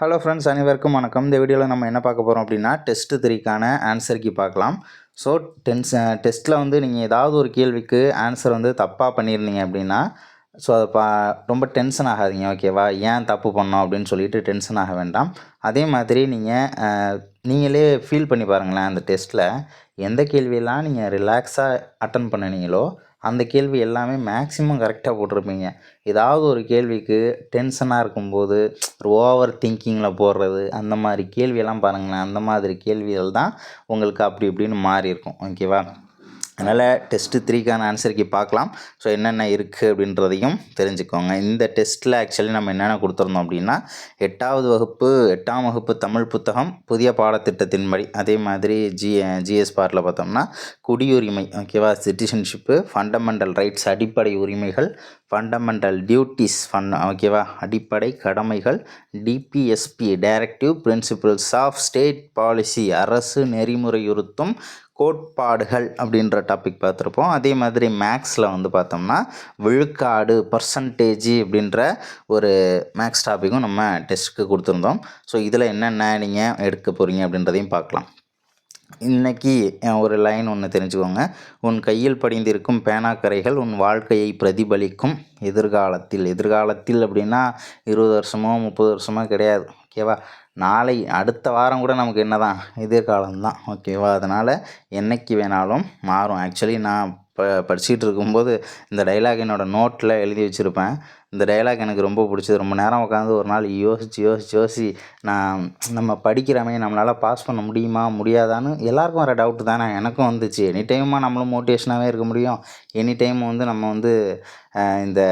Hello friends, அனைவருக்கும் வணக்கம். இந்த வீடியோவில் நம்ம என்ன பார்க்க போகிறோம் அப்படின்னா, டெஸ்ட் 3க்கான ஆன்சர் கீ பார்க்கலாம். ஸோ டெஸ்ட்டில் வந்து நீங்கள் ஏதாவது ஒரு கேள்விக்கு ஆன்சர் வந்து தப்பாக பண்ணியிருந்தீங்க அப்படின்னா, ஸோ அதை ரொம்ப டென்ஷன் ஆகாதீங்க, ஓகேவா? ஏன் தப்பு பண்ணோம் அப்படின்னு சொல்லிட்டு டென்ஷன் ஆக வேண்டாம். அதே மாதிரி நீங்களே ஃபீல் பண்ணி பாருங்களேன், அந்த டெஸ்ட்டில் எந்த கேள்வியெல்லாம் நீங்கள் ரிலாக்ஸாக அட்டன் பண்ணினீங்களோ அந்த கேள்வி எல்லாமே மேக்ஸிமம் கரெக்டாக போட்டிருப்பீங்க. ஏதாவது ஒரு கேள்விக்கு டென்ஷனாக இருக்கும்போது ஓவர் திங்கிங்கில் போடுறது, அந்த மாதிரி கேள்வியெல்லாம் பாருங்களேன். அந்த மாதிரி கேள்விகள் தான் உங்களுக்கு அப்படி இப்படின்னு மாறி இருக்கும், ஓகேவா? அதனால் டெஸ்ட்டு 3க்கான ஆன்சருக்கு பார்க்கலாம். ஸோ என்னென்ன இருக்குது அப்படின்றதையும் தெரிஞ்சுக்கோங்க. இந்த டெஸ்ட்டில் ஆக்சுவலி நம்ம என்னென்ன கொடுத்துருந்தோம் அப்படின்னா, 8ஆம் வகுப்பு தமிழ் புத்தகம் புதிய பாடத்திட்டத்தின்படி, அதே மாதிரி ஜிஎஸ் பார்ட்டில் பார்த்தோம்னா குடியுரிமை, ஓகேவா? சிட்டிசன்ஷிப்பு, ஃபண்டமெண்டல் ரைட்ஸ் அடிப்படை உரிமைகள், ஃபண்டமெண்டல் டியூட்டிஸ் ஓகேவா? அடிப்படை கடமைகள், DPSP directive principles of state policy அரசு நெறிமுறையுறுத்தும் கோட்பாடுகள் அப்படின்ற டாபிக் பார்த்துருப்போம். அதே மாதிரி மேக்ஸில் வந்து பார்த்தோம்னா விழுக்காடு பர்சன்டேஜ் அப்படின்ற ஒரு மேக்ஸ் டாப்பிக்கும் நம்ம டெஸ்ட்டுக்கு கொடுத்துருந்தோம். ஸோ இதில் என்னென்ன நீங்கள் எடுக்க போகிறீங்க அப்படின்றதையும் பார்க்கலாம். இன்றைக்கி ஒரு லைன் ஒன்று தெரிஞ்சுக்கோங்க. உன் கையில் படிந்திருக்கும் பேனாக்கரைகள் உன் வாழ்க்கையை பிரதிபலிக்கும் எதிர்காலத்தில் அப்படின்னா 20 வருஷமோ 30 வருஷமோ கிடையாது, ஓகேவா? நாளை அடுத்த வாரம் கூட நமக்கு என்ன தான் எதிர்காலம்தான், ஓகேவா? அதனால் என்றைக்கு வேணாலும் மாறும். ஆக்சுவலி நான் படிச்சுட்டு இருக்கும்போது இந்த டைலாக் என்னோடய நோட்டில் எழுதி வச்சுருப்பேன். இந்த டைலாக் எனக்கு ரொம்ப பிடிச்சது. ரொம்ப நேரம் உட்காந்து ஒரு நாள் யோசித்து நம்ம படிக்கிறோமே, நம்மளால் பாஸ் பண்ண முடியுமா முடியாதான்னு எல்லாருக்கும் வர டவுட்டு தானே, எனக்கும் வந்துச்சு. எனி டைமாக நம்மளும் மோட்டிவேஷனாகவே இருக்க முடியும்? எனி டைம் நம்ம இந்த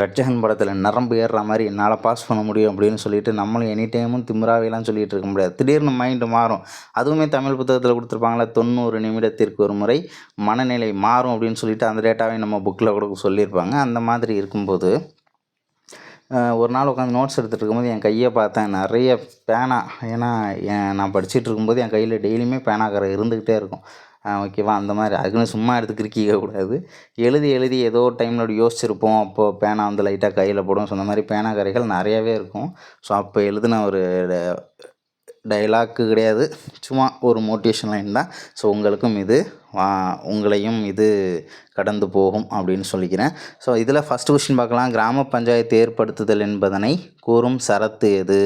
ரட்சகன் படத்தில் நரம்பு ஏறுற மாதிரி என்னால் பாஸ் பண்ண முடியும் அப்படின்னு சொல்லிட்டு நம்மளும் எனி டைமும் திமிராவேலாம் சொல்லிகிட்டு இருக்க முடியாது. திடீர்னு மைண்டு மாறும். அதுவுமே தமிழ் புத்தகத்தில் கொடுத்துருப்பாங்களே, 90 நிமிடத்திற்கு ஒரு முறை மனநிலை மாறும் அப்படின்னு சொல்லிட்டு அந்த டேட்டாவே நம்ம புக்கில் கூட சொல்லியிருப்பாங்க. அந்த மாதிரி இருக்கும்போது ஒரு நாள் உட்காந்து நோட்ஸ் எடுத்துகிட்டு இருக்கும்போது என் கையை பார்த்தேன், நிறைய பேனா. ஏன்னா நான் படிச்சுட்டு இருக்கும்போது என் கையில் டெய்லியுமே பேனாக்கரை இருந்துக்கிட்டே இருக்கும், ஓகேவா? அந்த மாதிரி அதுக்குன்னு சும்மா எடுத்து கிறுக்கிக்கக்கூடாது. எழுதி ஏதோ டைமில் அப்படி யோசிச்சிருப்போம், அப்போது பேனா வந்து லைட்டாக கையில் போடும். ஸோ அந்த மாதிரி பேனாக்கரைகள் நிறையாவே இருக்கும். ஸோ அப்போ எழுதின ஒரு டைலாக்கு கிடையாது, சும்மா ஒரு மோட்டிவேஷன் லைன் தான். ஸோ உங்களையும் இது கடந்து போகும் அப்படின்னு சொல்லிக்கிறேன். ஸோ இதில் ஃபஸ்ட் கொஸ்டின் பார்க்கலாம். கிராம பஞ்சாயத்து ஏற்படுத்துதல் என்பதனை கூறும் சரத்து எது?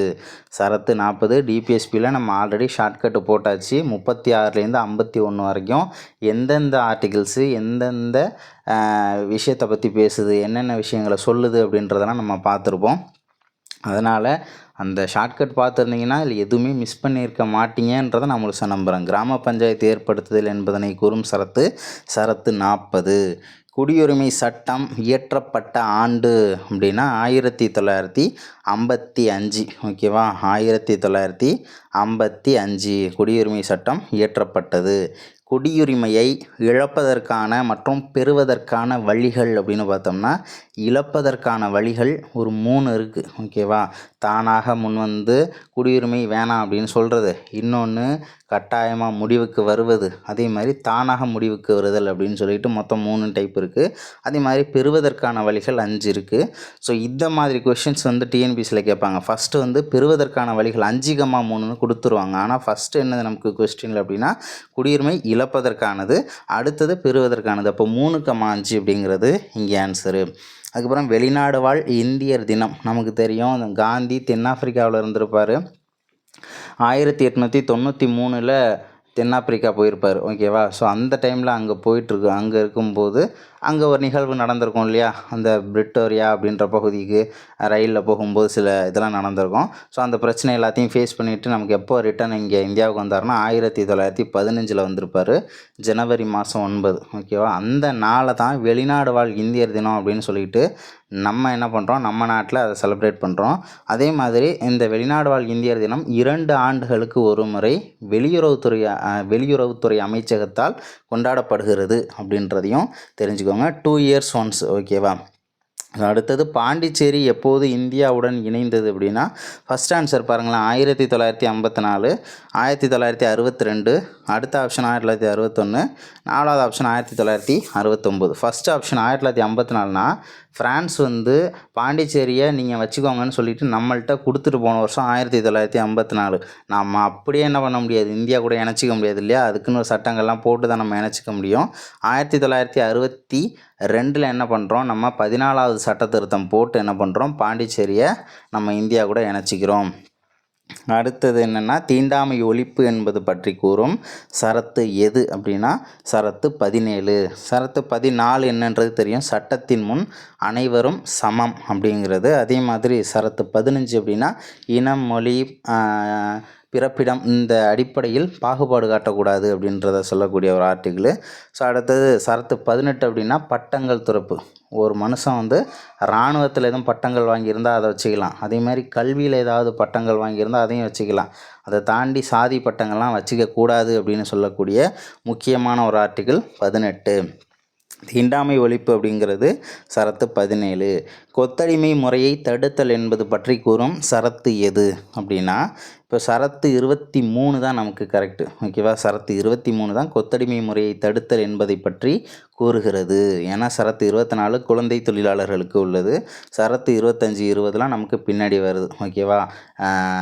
சரத்து 40. டிபிஎஸ்பியில் நம்ம ஆல்ரெடி ஷார்ட்கட்டு போட்டாச்சு. 36லேருந்து 51 வரைக்கும் எந்தெந்த ஆர்டிகிள்ஸு எந்தெந்த விஷயத்தை பற்றி பேசுது, என்னென்ன விஷயங்களை சொல்லுது அப்படின்றதெல்லாம் நம்ம பார்த்துருப்போம். அதனால் அந்த ஷார்ட்கட் பார்த்துருந்தீங்கன்னா இதில் எதுவுமே மிஸ் பண்ணியிருக்க மாட்டீங்கன்றதை நான் முழுசாக நம்புகிறேன். கிராம பஞ்சாயத்து ஏற்படுத்துதல் என்பதனை கூறும் சரத்து 40. குடியுரிமை சட்டம் இயற்றப்பட்ட ஆண்டு அப்படின்னா 1955, ஓகேவா? 1955 குடியுரிமை சட்டம் இயற்றப்பட்டது. குடியுரிமையை இழப்பதற்கான மற்றும் பெறுவதற்கான வழிகள் அப்படின்னு பார்த்தோம்னா, இழப்பதற்கான வழிகள் ஒரு 3 இருக்குது, ஓகேவா? தானாக முன்வந்து குடியுரிமை வேணாம் அப்படின்னு சொல்கிறது, இன்னொன்று கட்டாயமாக முடிவுக்கு வருவது, அதே மாதிரி தானாக முடிவுக்கு வருதல் அப்படின்னு சொல்லிட்டு மொத்தம் 3 டைப் இருக்குது. அதே மாதிரி பெறுவதற்கான வழிகள் 5 இருக்குது. ஸோ இந்த மாதிரி கொஷின்ஸ் டிஎன்பிசியில் கேட்பாங்க. ஃபஸ்ட்டு பெறுவதற்கான வழிகள் 5,3ன்னு கொடுத்துருவாங்க. ஆனால் ஃபஸ்ட்டு என்னது நமக்கு கொஸ்டினில் அப்படின்னா குடியுரிமை இழப்பதற்கானது, அடுத்தது பெறுவதற்கானது. அப்போ 3,5 அப்படிங்கிறது இங்கே ஆன்சரு. அதுக்கப்புறம் வெளிநாடு வாழ் இந்தியர் தினம் நமக்கு தெரியும். காந்தி தென்னாப்பிரிக்காவில் இருந்திருப்பார். 1893 தென்னாப்பிரிக்கா போயிருப்பார், ஓகேவா? ஸோ அந்த டைமில் அங்கே இருக்கும்போது அங்கே ஒரு நிகழ்வு நடந்திருக்கும் இல்லையா? அந்த பிரிட்டோரியா அப்படின்ற பகுதிக்கு ரயிலில் போகும்போது சில இதெல்லாம் நடந்திருக்கும். ஸோ அந்த பிரச்சனை எல்லாத்தையும் ஃபேஸ் பண்ணிவிட்டு நமக்கு எப்போ ரிட்டன் இங்கே இந்தியாவுக்கு வந்தார்னா 1915 வந்திருப்பார், ஜனவரி மாதம் 9, ஓகேவா? அந்த நாளை தான் வெளிநாடு வாழ் இந்தியர் தினம் அப்படின்னு சொல்லிட்டு நம்ம என்ன பண்ணுறோம், நம்ம நாட்டில் அதை செலிப்ரேட் பண்ணுறோம். அதே மாதிரி இந்த வெளிநாடு வாழ் இந்தியர் தினம் 2 ஆண்டுகளுக்கு ஒரு முறை வெளியுறவுத்துறை அமைச்சகத்தால் கொண்டாடப்படுகிறது அப்படின்றதையும் தெரிஞ்சுக்கோங்க. 2 years once, ஓகேவா? அடுத்தது பாண்டிச்சேரி எப்போது இந்தியாவுடன் இணைந்தது அப்படின்னா, ஃபஸ்ட் ஆன்சர் பாருங்களேன், 1954, 1962, அடுத்த ஆப்ஷன் 1961, 4வது ஆப்ஷன் 1969. ஃபஸ்ட் ஆப்ஷன் 1954னா ஃப்ரான்ஸ் வந்து பாண்டிச்சேரியை நீங்கள் வச்சுக்கோங்கன்னு சொல்லிட்டு நம்மள்கிட்ட கொடுத்துட்டு போன வருஷம் 1954. நம்ம அப்படியே என்ன பண்ண முடியாது, இந்தியா கூட இணைச்சிக்க முடியாது இல்லையா, அதுக்குன்னு ஒரு சட்டங்கள்லாம் போட்டு தான் நம்ம இணைச்சிக்க முடியும். 1962 என்ன பண்ணுறோம், நம்ம 14வது சட்ட திருத்தம் போட்டு என்ன பண்ணுறோம், பாண்டிச்சேரியை நம்ம இந்தியா கூட இணைச்சிக்கிறோம். அடுத்தது என்னென்னா, தீண்டாமை ஒழிப்பு என்பது பற்றி கூறும் சரத்து எது அப்படின்னா சரத்து 17. சரத்து 14 என்னன்றது தெரியும், சட்டத்தின் முன் அனைவரும் சமம் அப்படிங்கிறது. அதே மாதிரி சரத்து 15 அப்படின்னா இனம், மொழி, பிறப்பிடம் இந்த அடிப்படையில் பாகுபாடு காட்டக்கூடாது அப்படின்றத சொல்லக்கூடிய ஒரு ஆர்டிக்கிள். ஸோ அடுத்தது சரத்து 18 அப்படின்னா பட்டங்கள் துறப்பு. ஒரு மனுஷன் வந்து இராணுவத்தில் எதுவும் பட்டங்கள் வாங்கியிருந்தால் அதை வச்சுக்கலாம். அதே மாதிரி கல்வியில் ஏதாவது பட்டங்கள் வாங்கியிருந்தால் அதையும் வச்சுக்கலாம். அதை தாண்டி சாதி பட்டங்கள்லாம் வச்சுக்கக்கூடாது அப்படின்னு சொல்லக்கூடிய முக்கியமான ஒரு ஆர்டிக்கிள் 18. தீண்டாமை ஒழிப்பு அப்படிங்கிறது சரத்து 17. கொத்தடிமை முறையை தடுத்தல் என்பது பற்றி கூறும் சரத்து எது அப்படின்னா இப்போ சரத்து 23 தான் நமக்கு கரெக்டு, ஓகேவா. சரத்து 23 தான் கொத்தடிமை முறையை தடுத்தல் என்பதை பற்றி கூறுகிறது. ஏன்னா சரத்து 24 குழந்தை தொழிலாளர்களுக்கு உள்ளது. சரத்து 25, 20லாம் நமக்கு பின்னாடி வருது, ஓகேவா.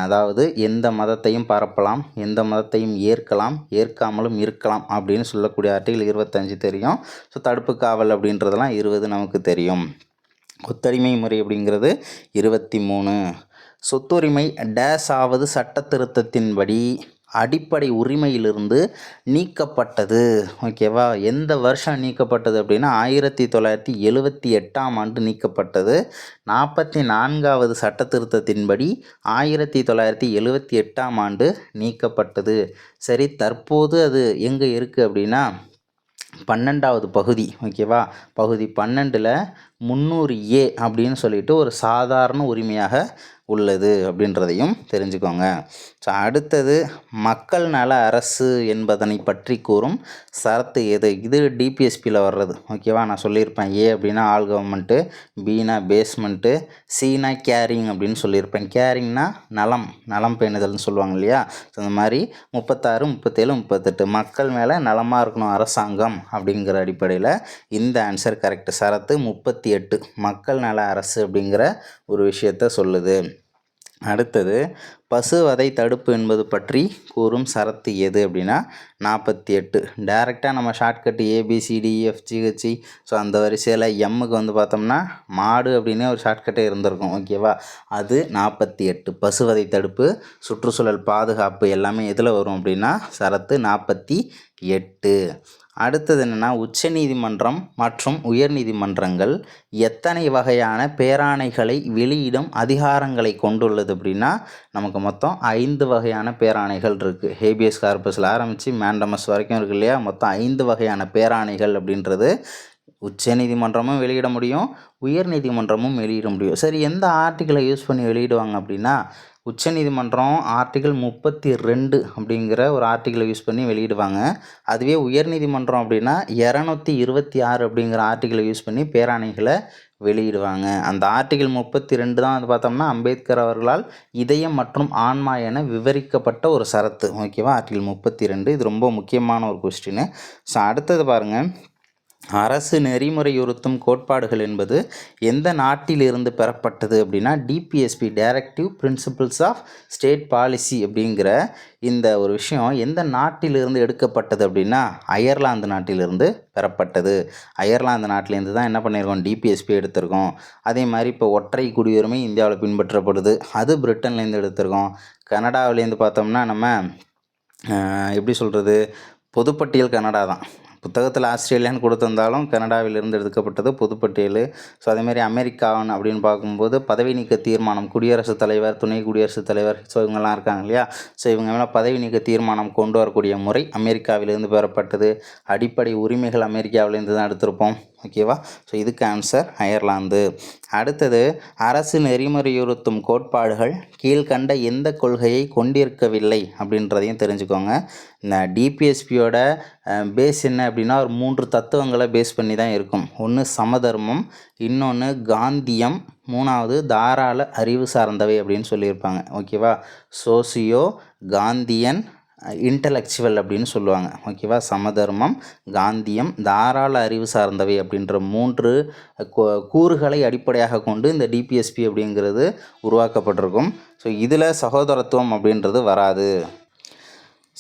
அதாவது எந்த மதத்தையும் பரப்பலாம், எந்த மதத்தையும் ஏற்கலாம், ஏற்காமலும் இருக்கலாம் அப்படின்னு சொல்லக்கூடிய ஆர்டிகிள் 25 தெரியும். ஸோ தடுப்பு காவல் அப்படின்றதெல்லாம் 20 நமக்கு தெரியும். கொத்தடிமை முறை அப்படிங்கிறது 23. சொத்துரிமை டேஸ் ஆவது சட்ட திருத்தத்தின்படி அடிப்படை உரிமையிலிருந்து நீக்கப்பட்டது, ஓகேவா. எந்த வருஷம் நீக்கப்பட்டது அப்படின்னா 1978ஆம் ஆண்டு நீக்கப்பட்டது. 44வது சட்ட திருத்தத்தின்படி 1978ஆம் ஆண்டு நீக்கப்பட்டது. சரி, தற்போது அது எங்கே இருக்குது அப்படின்னா 12வது பகுதி, ஓகேவா. பகுதி 12ல் 300A அப்படின்னு சொல்லிட்டு ஒரு சாதாரண உரிமையாக உள்ளது அப்படின்றதையும் தெரிஞ்சுக்கோங்க. ஸோ அடுத்தது மக்கள் நல அரசு என்பதனை பற்றி கூறும் சரத்து எது. இது டிபிஎஸ்பியில் வர்றது, ஓகேவா. நான் சொல்லியிருப்பேன், ஏ அப்படின்னா ஆல் கவர்மெண்ட்டு, பினா பேஸ்மெண்ட்டு, சினா கேரிங் அப்படின்னு சொல்லியிருப்பேன். கேரிங்னா நலம் பேணுதல்னு சொல்லுவாங்க இல்லையா. ஸோ இந்த மாதிரி 36, 37, 38 மக்கள் மேலே நலமாக இருக்கணும் அரசாங்கம் அப்படிங்கிற அடிப்படையில் இந்த ஆன்சர் கரெக்ட். சரத்து 38 மக்கள் நல அரசு அப்படிங்கிற ஒரு விஷயத்த சொல்லுது. அடுத்தது பசுவதை தடுப்பு என்பது பற்றி கூறும் சரத்து எது அப்படின்னா 48. டைரெக்டாக நம்ம ஷார்ட்கட்டு ABCDEFGH. ஸோ அந்த வரிசையில் எம்முக்கு வந்து பார்த்தோம்னா மாடு அப்படின்னே ஒரு ஷார்ட்கட்டே இருந்திருக்கும், ஓகேவா. அது 48. பசுவதை தடுப்பு, சுற்றுச்சூழல் பாதுகாப்பு எல்லாமே எதில் வரும் அப்படின்னா சரத்து 48. அடுத்தது என்னென்னா, உச்சநீதிமன்றம் மற்றும் உயர்நீதிமன்றங்கள் எத்தனை வகையான பேராணைகளை வெளியிடும் அதிகாரங்களை கொண்டுள்ளது அப்படின்னா நமக்கு மொத்தம் 5 வகையான பேராணைகள் இருக்குது. ஹேபியஸ் கார்பஸில் ஆரம்பித்து மேண்டமஸ் வரைக்கும் இருக்கு இல்லையா. மொத்தம் 5 வகையான பேராணைகள் அப்படின்றது உச்சநீதிமன்றமும் வெளியிட முடியும், உயர்நீதிமன்றமும் வெளியிட முடியும். சரி, எந்த ஆர்டிக்கிளை யூஸ் பண்ணி வெளியிடுவாங்க அப்படின்னா உச்சநீதிமன்றம் ஆர்டிகிள் 32 அப்படிங்கிற ஒரு ஆர்டிகிளை யூஸ் பண்ணி வெளியிடுவாங்க. அதுவே உயர்நீதிமன்றம் அப்படின்னா 226 அப்படிங்கிற ஆர்டிகிளை யூஸ் பண்ணி பேராணைகளை வெளியிடுவாங்க. அந்த ஆர்டிகிள் 32 தான் வந்து பார்த்தோம்னா அம்பேத்கர் அவர்களால் இதயம் மற்றும் ஆன்மா என விவரிக்கப்பட்ட ஒரு சரத்து, ஓகேவா. ஆர்டிகிள் 32 இது ரொம்ப முக்கியமான ஒரு கொஸ்டின். ஸோ அடுத்தது பாருங்கள், அரசு நெறிமுறையுறுத்தும் கோட்பாடுகள் என்பது எந்த நாட்டிலிருந்து பெறப்பட்டது அப்படின்னா DPSP, directive principles of state policy அப்படிங்கிற இந்த ஒரு விஷயம் எந்த நாட்டிலிருந்து எடுக்கப்பட்டது அப்படின்னா அயர்லாந்து நாட்டிலிருந்து பெறப்பட்டது. அயர்லாந்து நாட்டிலேருந்து தான் என்ன பண்ணியிருக்கோம், டிபிஎஸ்பி எடுத்திருக்கோம். அதே மாதிரி இப்போ ஒற்றை குடியுரிமை இந்தியாவில் பின்பற்றப்படுது, அது பிரிட்டன்லேருந்து எடுத்திருக்கோம். கனடாவிலேருந்து பார்த்தோம்னா நம்ம எப்படி சொல்கிறது, பொதுப்பட்டியல் கனடா தான். புத்தகத்தில் ஆஸ்திரேலியான்னு கொடுத்துருந்தாலும் கனடாவிலிருந்து எடுக்கப்பட்டது பொதுப்பட்டியல். ஸோ அதேமாதிரி அமெரிக்காவன் அப்படின்னு பார்க்கும்போது பதவி நீக்க தீர்மானம், குடியரசுத் தலைவர், துணை குடியரசுத் தலைவர், ஸோ இவங்கெல்லாம் இருக்காங்க இல்லையா. ஸோ இவங்க மேலே பதவி நீக்க தீர்மானம் கொண்டு வரக்கூடிய முறை அமெரிக்காவிலிருந்து பெறப்பட்டது. அடிப்படை உரிமைகள் அமெரிக்காவிலேருந்து தான் எடுத்திருப்போம், ஓகேவா. ஸோ இதுக்கு ஆன்சர் அயர்லாந்து. அடுத்தது அரசு நெறிமுறையுறுத்தும் கோட்பாடுகள் கீழ்கண்ட எந்த கொள்கையை கொண்டிருக்கவில்லை அப்படின்றதையும் தெரிஞ்சுக்கோங்க. இந்த டிபிஎஸ்பியோட பேஸ் என்ன அப்படின்னா ஒரு 3 தத்துவங்களை பேஸ் பண்ணி தான் இருக்கும். ஒன்று சமதர்மம், இன்னொன்று காந்தியம், 3வது தாராள அறிவு சார்ந்தவை அப்படின்னு சொல்லியிருப்பாங்க, ஓகேவா. சோசியோ காந்தியன் இன்டலெக்சுவல் அப்படின்னு சொல்லுவாங்க. ஓகேவா? சமதர்மம், காந்தியம், தாராள அறிவு சார்ந்தவை அப்படின்ற 3 கூறுகளை அடிப்படையாக கொண்டு இந்த டிபிஎஸ்பி அப்படிங்கிறது உருவாக்கப்பட்டிருக்கும். ஸோ இதில் சகோதரத்துவம் அப்படின்றது வராது.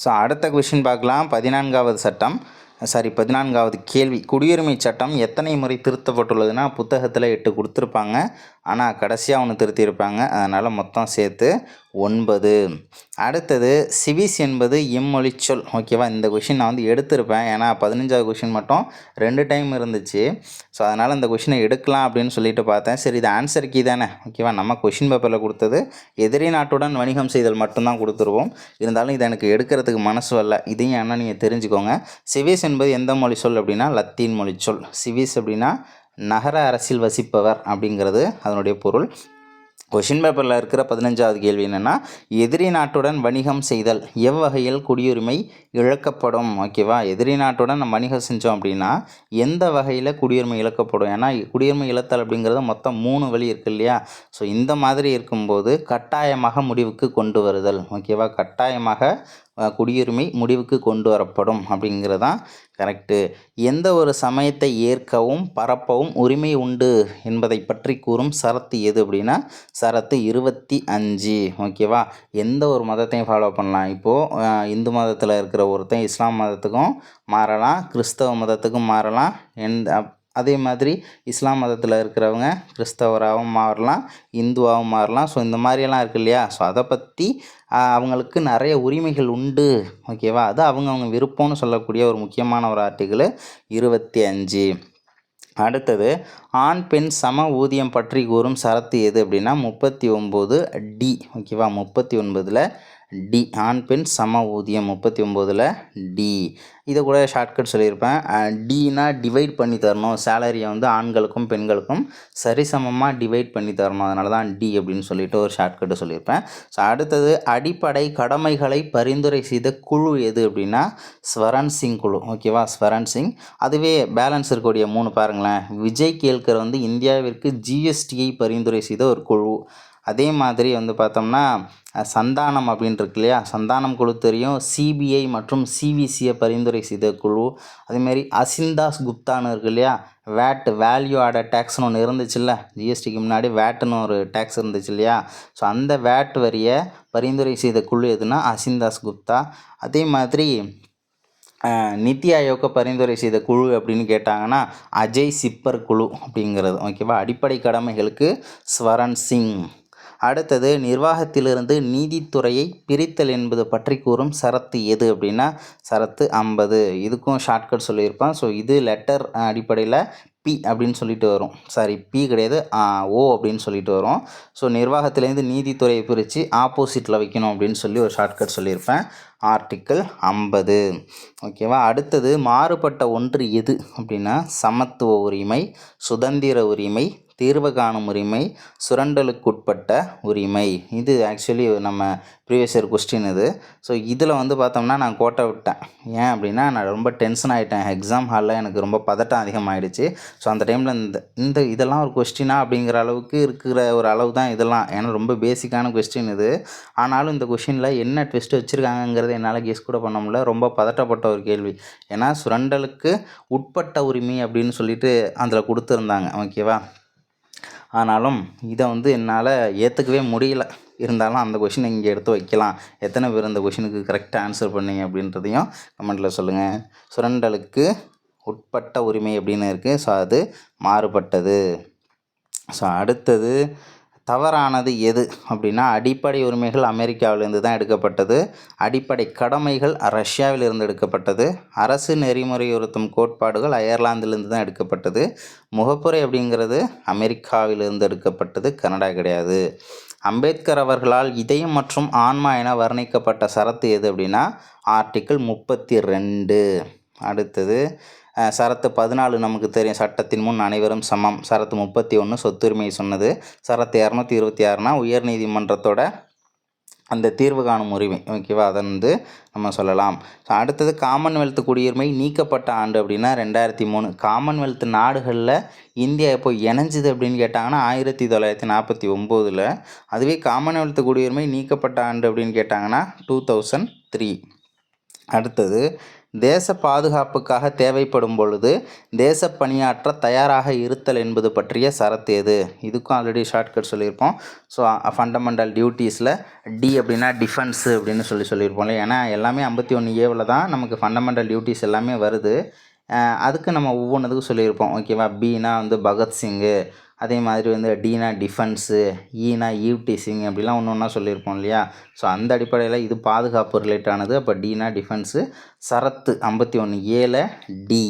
ஸோ அடுத்த கொஷின் பார்க்கலாம். 14வது கேள்வி. குடியுரிமை சட்டம் எத்தனை முறை திருத்தப்பட்டுள்ளதுன்னா புத்தகத்தில் 8 கொடுத்துருப்பாங்க. ஆனால் கடைசியாக ஒன்று திருத்தியிருப்பாங்க. அதனால் மொத்தம் சேர்த்து 9. அடுத்தது சிவிஸ் என்பது எம்மொழி சொல். ஓகேவா? இந்த கொஷின் நான் வந்து எடுத்திருப்பேன். ஏன்னா 15வது கொஷின் மட்டும் 2 டைம் இருந்துச்சு. ஸோ அதனால் இந்த கொஷினை எடுக்கலாம் அப்படின்னு சொல்லிட்டு பார்த்தேன். சரி, இது ஆன்சர் கீ தானே. ஓகேவா? நம்ம கொஷின் பேப்பரில் கொடுத்தது எதிரி நாட்டுடன் வணிகம் செய்தல் மட்டும்தான் கொடுத்துருவோம். இருந்தாலும் இதை எனக்கு எடுக்கிறதுக்கு மனசு வரல. இதையும் என்ன நீங்கள் தெரிஞ்சுக்கோங்க. சிவிஸ் என்பது எந்த மொழி சொல் அப்படின்னா லத்தீன் மொழி சொல். சிவிஸ் அப்படின்னா நகர அரசில் வசிப்பவர் அப்படிங்கிறது அதனுடைய பொருள். கொஷின் பேப்பரில் இருக்கிற 15வது கேள்வி என்னென்னா, எதிரி நாட்டுடன் வணிகம் செய்தல் எவ்வகையில் குடியுரிமை இழக்கப்படும்? ஓகேவா? எதிரி நாட்டுடன் நம்ம வணிகம் செஞ்சோம் அப்படின்னா எந்த வகையில் குடியுரிமை இழக்கப்படும்? ஏன்னா குடியுரிமை இழத்தல் அப்படிங்கிறது மொத்தம் 3 வழி இருக்குது இல்லையா? ஸோ இந்த மாதிரி இருக்கும்போது கட்டாயமாக முடிவுக்கு கொண்டு வருதல். ஓகேவா? கட்டாயமாக குடியுரிமை முடிவுக்கு கொண்டு வரப்படும் அப்படிங்கிறது தான் கரெக்டு. எந்த ஒரு சமயத்தை ஏற்கவும் பரப்பவும் உரிமை உண்டு என்பதை பற்றி கூறும் சரத்து எது அப்படின்னா சரத்து 25. ஓகேவா? எந்த ஒரு மதத்தையும் ஃபாலோ பண்ணலாம். இப்போது இந்து மதத்தில் இருக்கிற ஒருத்தன் இஸ்லாம் மதத்துக்கும் மாறலாம், கிறிஸ்தவ மதத்துக்கும் மாறலாம். அதே மாதிரி இஸ்லாம் மதத்தில் இருக்கிறவங்க கிறிஸ்தவராகவும் மாறலாம், இந்துவாகவும் மாறலாம். ஸோ இந்த மாதிரியெல்லாம் இருக்குது இல்லையா? ஸோ அதை பற்றி அவங்களுக்கு நிறைய உரிமைகள் உண்டு. ஓகேவா? அது அவங்கவுங்க விருப்பம்னு சொல்லக்கூடிய ஒரு முக்கியமான ஒரு ஆர்டிக்கிள் 25. அடுத்தது ஆண் பெண் சம ஊதியம் பற்றி கூறும் சரத்து எது அப்படின்னா 39D. ஓகேவா? 39ல் டி. ஆண் பெண் சம ஊதியம் 39ல் டி. இதை கூட ஷார்ட்கட் சொல்லியிருப்பேன். டினா டிவைட் பண்ணி தரணும். சேலரியை வந்து ஆண்களுக்கும் பெண்களுக்கும் சரிசமமாக டிவைட் பண்ணி தரணும். அதனால தான் டி அப்படின்னு சொல்லிட்டு ஒரு ஷார்ட்கட்டு சொல்லியிருப்பேன். ஸோ அடுத்தது அடிப்படை கடமைகளை பரிந்துரை செய்த குழு எது அப்படின்னா ஸ்வரன் சிங் குழு. ஓகேவா? ஸ்வரன் சிங். அதுவே பேலன்ஸ் இருக்கக்கூடிய 3 பாருங்களேன். விஜய் கேல்கர் வந்து இந்தியாவிற்கு ஜிஎஸ்டியை பரிந்துரை செய்த ஒரு குழு. அதே மாதிரி வந்து பார்த்தோம்னா சந்தானம் அப்படின்னு இருக்கு இல்லையா? சந்தானம் குழு தெரியும். சிபிஐ மற்றும் சிவிசியை பரிந்துரை செய்த குழு. அதேமாரி அசிந்தாஸ் குப்தான்னு இருக்கு இல்லையா? வேட் வேல்யூ ஆடட் டேக்ஸ்னு ஒன்று இருந்துச்சுல்ல. ஜிஎஸ்டிக்கு முன்னாடி வேட்டுன்னு ஒரு டேக்ஸ் இருந்துச்சு இல்லையா? ஸோ அந்த வேட் வரியை பரிந்துரை செய்த குழு எதுனா அசிந்தாஸ் குப்தா. அதே மாதிரி நித்தி ஆயோக்கை பரிந்துரை செய்த குழு அப்படின்னு கேட்டாங்கன்னா அஜய் சிப்பர் குழு அப்படிங்கிறது. ஓகேவா? அடிப்படை கடமைகளுக்கு ஸ்வரன் சிங். அடுத்தது நிர்வாகத்திலிருந்து நீதித்துறையை பிரித்தல் என்பது பற்றி கூறும் சரத்து எது அப்படின்னா சரத்து 50. இதுக்கும் ஷார்ட்கட் சொல்லியிருப்பேன். ஸோ இது லெட்டர் அடிப்படையில் பி அப்படின்னு சொல்லிட்டு வரும். சாரி, பி கிடையாது, ஓ அப்படின்னு சொல்லிட்டு வரும். ஸோ நிர்வாகத்திலேருந்து நீதித்துறையை பிரித்து ஆப்போசிட்டில் வைக்கணும் அப்படின்னு சொல்லி ஒரு ஷார்ட்கட் சொல்லியிருப்பேன். ஆர்டிக்கிள் 50. ஓகேவா? அடுத்தது மாறுபட்ட ஒன்று எது அப்படின்னா சமத்துவ உரிமை, சுதந்திர உரிமை, தீர்வு காணும் உரிமை, சுரண்டலுக்குட்பட்ட உரிமை. இது ஆக்சுவலி நம்ம ப்ரீவியஸ் இயர் கொஸ்டின் இது. ஸோ இதில் வந்து பார்த்தோம்னா நான் கோட்டை விட்டேன். ஏன் அப்படின்னா நான் ரொம்ப டென்ஷன் ஆகிட்டேன். எக்ஸாம் ஹாலில் எனக்கு ரொம்ப பதட்டம் அதிகமாகிடுச்சு. ஸோ அந்த டைமில் இதெல்லாம் ஒரு கொஸ்டினா அப்படிங்கிற அளவுக்கு இருக்கிற ஒரு அளவு தான் இதெல்லாம். ஏன்னா ரொம்ப பேசிக்கான கொஸ்டின் இது. ஆனாலும் இந்த கொஸ்டினில் என்ன ட்விஸ்ட் வச்சுருக்காங்கங்கிறது என்னால் கெஸ் கூட பண்ண முடியல. ரொம்ப பதட்டப்பட்ட ஒரு கேள்வி. ஏன்னா சுரண்டலுக்கு உட்பட்ட உரிமை அப்படின்னு சொல்லிட்டு அதில் கொடுத்துருந்தாங்க. ஓகேவா? ஆனாலும் இதை வந்து என்னால் ஏற்றுக்கவே முடியல. இருந்தாலும் அந்த கொஷினை இங்கே எடுத்து வைக்கலாம். எத்தனை பேர் இந்த கொஷினுக்கு கரெக்டாக ஆன்சர் பண்ணீங்க அப்படின்றதையும் கமெண்ட்டில் சொல்லுங்கள். சுரண்டலுக்கு உட்பட்ட உரிமை அப்படின்னு இருக்குது. ஸோ அது மாறுபட்டது. ஸோ அடுத்தது தவறானது எது அப்படின்னா அடிப்படை உரிமைகள் அமெரிக்காவிலிருந்து தான் எடுக்கப்பட்டது. அடிப்படை கடமைகள் ரஷ்யாவிலிருந்து எடுக்கப்பட்டது. அரசு நெறிமுறையுறுத்தும் கோட்பாடுகள் அயர்லாந்திலிருந்து தான் எடுக்கப்பட்டது. முகப்புரை அப்படிங்கிறது அமெரிக்காவிலிருந்து எடுக்கப்பட்டது, கனடா கிடையாது. அம்பேத்கர் அவர்களால் இதயம் மற்றும் ஆன்மா என வர்ணிக்கப்பட்ட சரத்து எது அப்படின்னா ஆர்டிக்கிள் 32. அடுத்தது சரத்து 14 நமக்கு தெரியும். சட்டத்தின் முன் அனைவரும் சமம். சரத்து 31 சொத்துரிமை சொன்னது. சரத்து 226னா உயர்நீதிமன்றத்தோட அந்த தீர்வு காணும் உரிமை. ஓகேவா? அதை வந்து நம்ம சொல்லலாம். ஸோ அடுத்தது காமன்வெல்த் குடியுரிமை நீக்கப்பட்ட ஆண்டு அப்படின்னா 2003. காமன்வெல்த் நாடுகளில் இந்தியா எப்போ இணைஞ்சிது அப்படின்னு கேட்டாங்கன்னா 1949. அதுவே காமன்வெல்த் குடியுரிமை நீக்கப்பட்ட ஆண்டு அப்படின்னு கேட்டாங்கன்னா 2003. அடுத்தது தேச பாதுகாப்புக்காக தேவைப்படும் பொழுது தேச பணியாற்ற தயாராக இருத்தல் என்பது பற்றிய சரத்து எது? இதுக்கும் ஆல்ரெடி ஷார்ட்கட் சொல்லியிருப்போம். ஸோ ஃபண்டமெண்டல் டியூட்டிஸில் டி அப்படின்னா டிஃபென்ஸு அப்படின்னு சொல்லியிருப்போம் இல்லையா? ஏன்னா எல்லாமே 51A தான் நமக்கு ஃபண்டமெண்டல் டியூட்டிஸ் எல்லாமே வருது. அதுக்கு நம்ம ஒவ்வொன்றுத்துக்கும் சொல்லியிருப்போம் ஓகேவா? பினா வந்து பகத்சிங்கு, அதே மாதிரி வந்து டினா டிஃபென்ஸு, ஈனா ஈவ்டீசிங் அப்படிலாம் ஒன்று ஒன்றா சொல்லியிருப்போம் இல்லையா? ஸோ அந்த அடிப்படையில் இது பாதுகாப்பு ரிலேட்டானது. அப்போ டினா டிஃபென்ஸு, சரத்து 51Aல டி.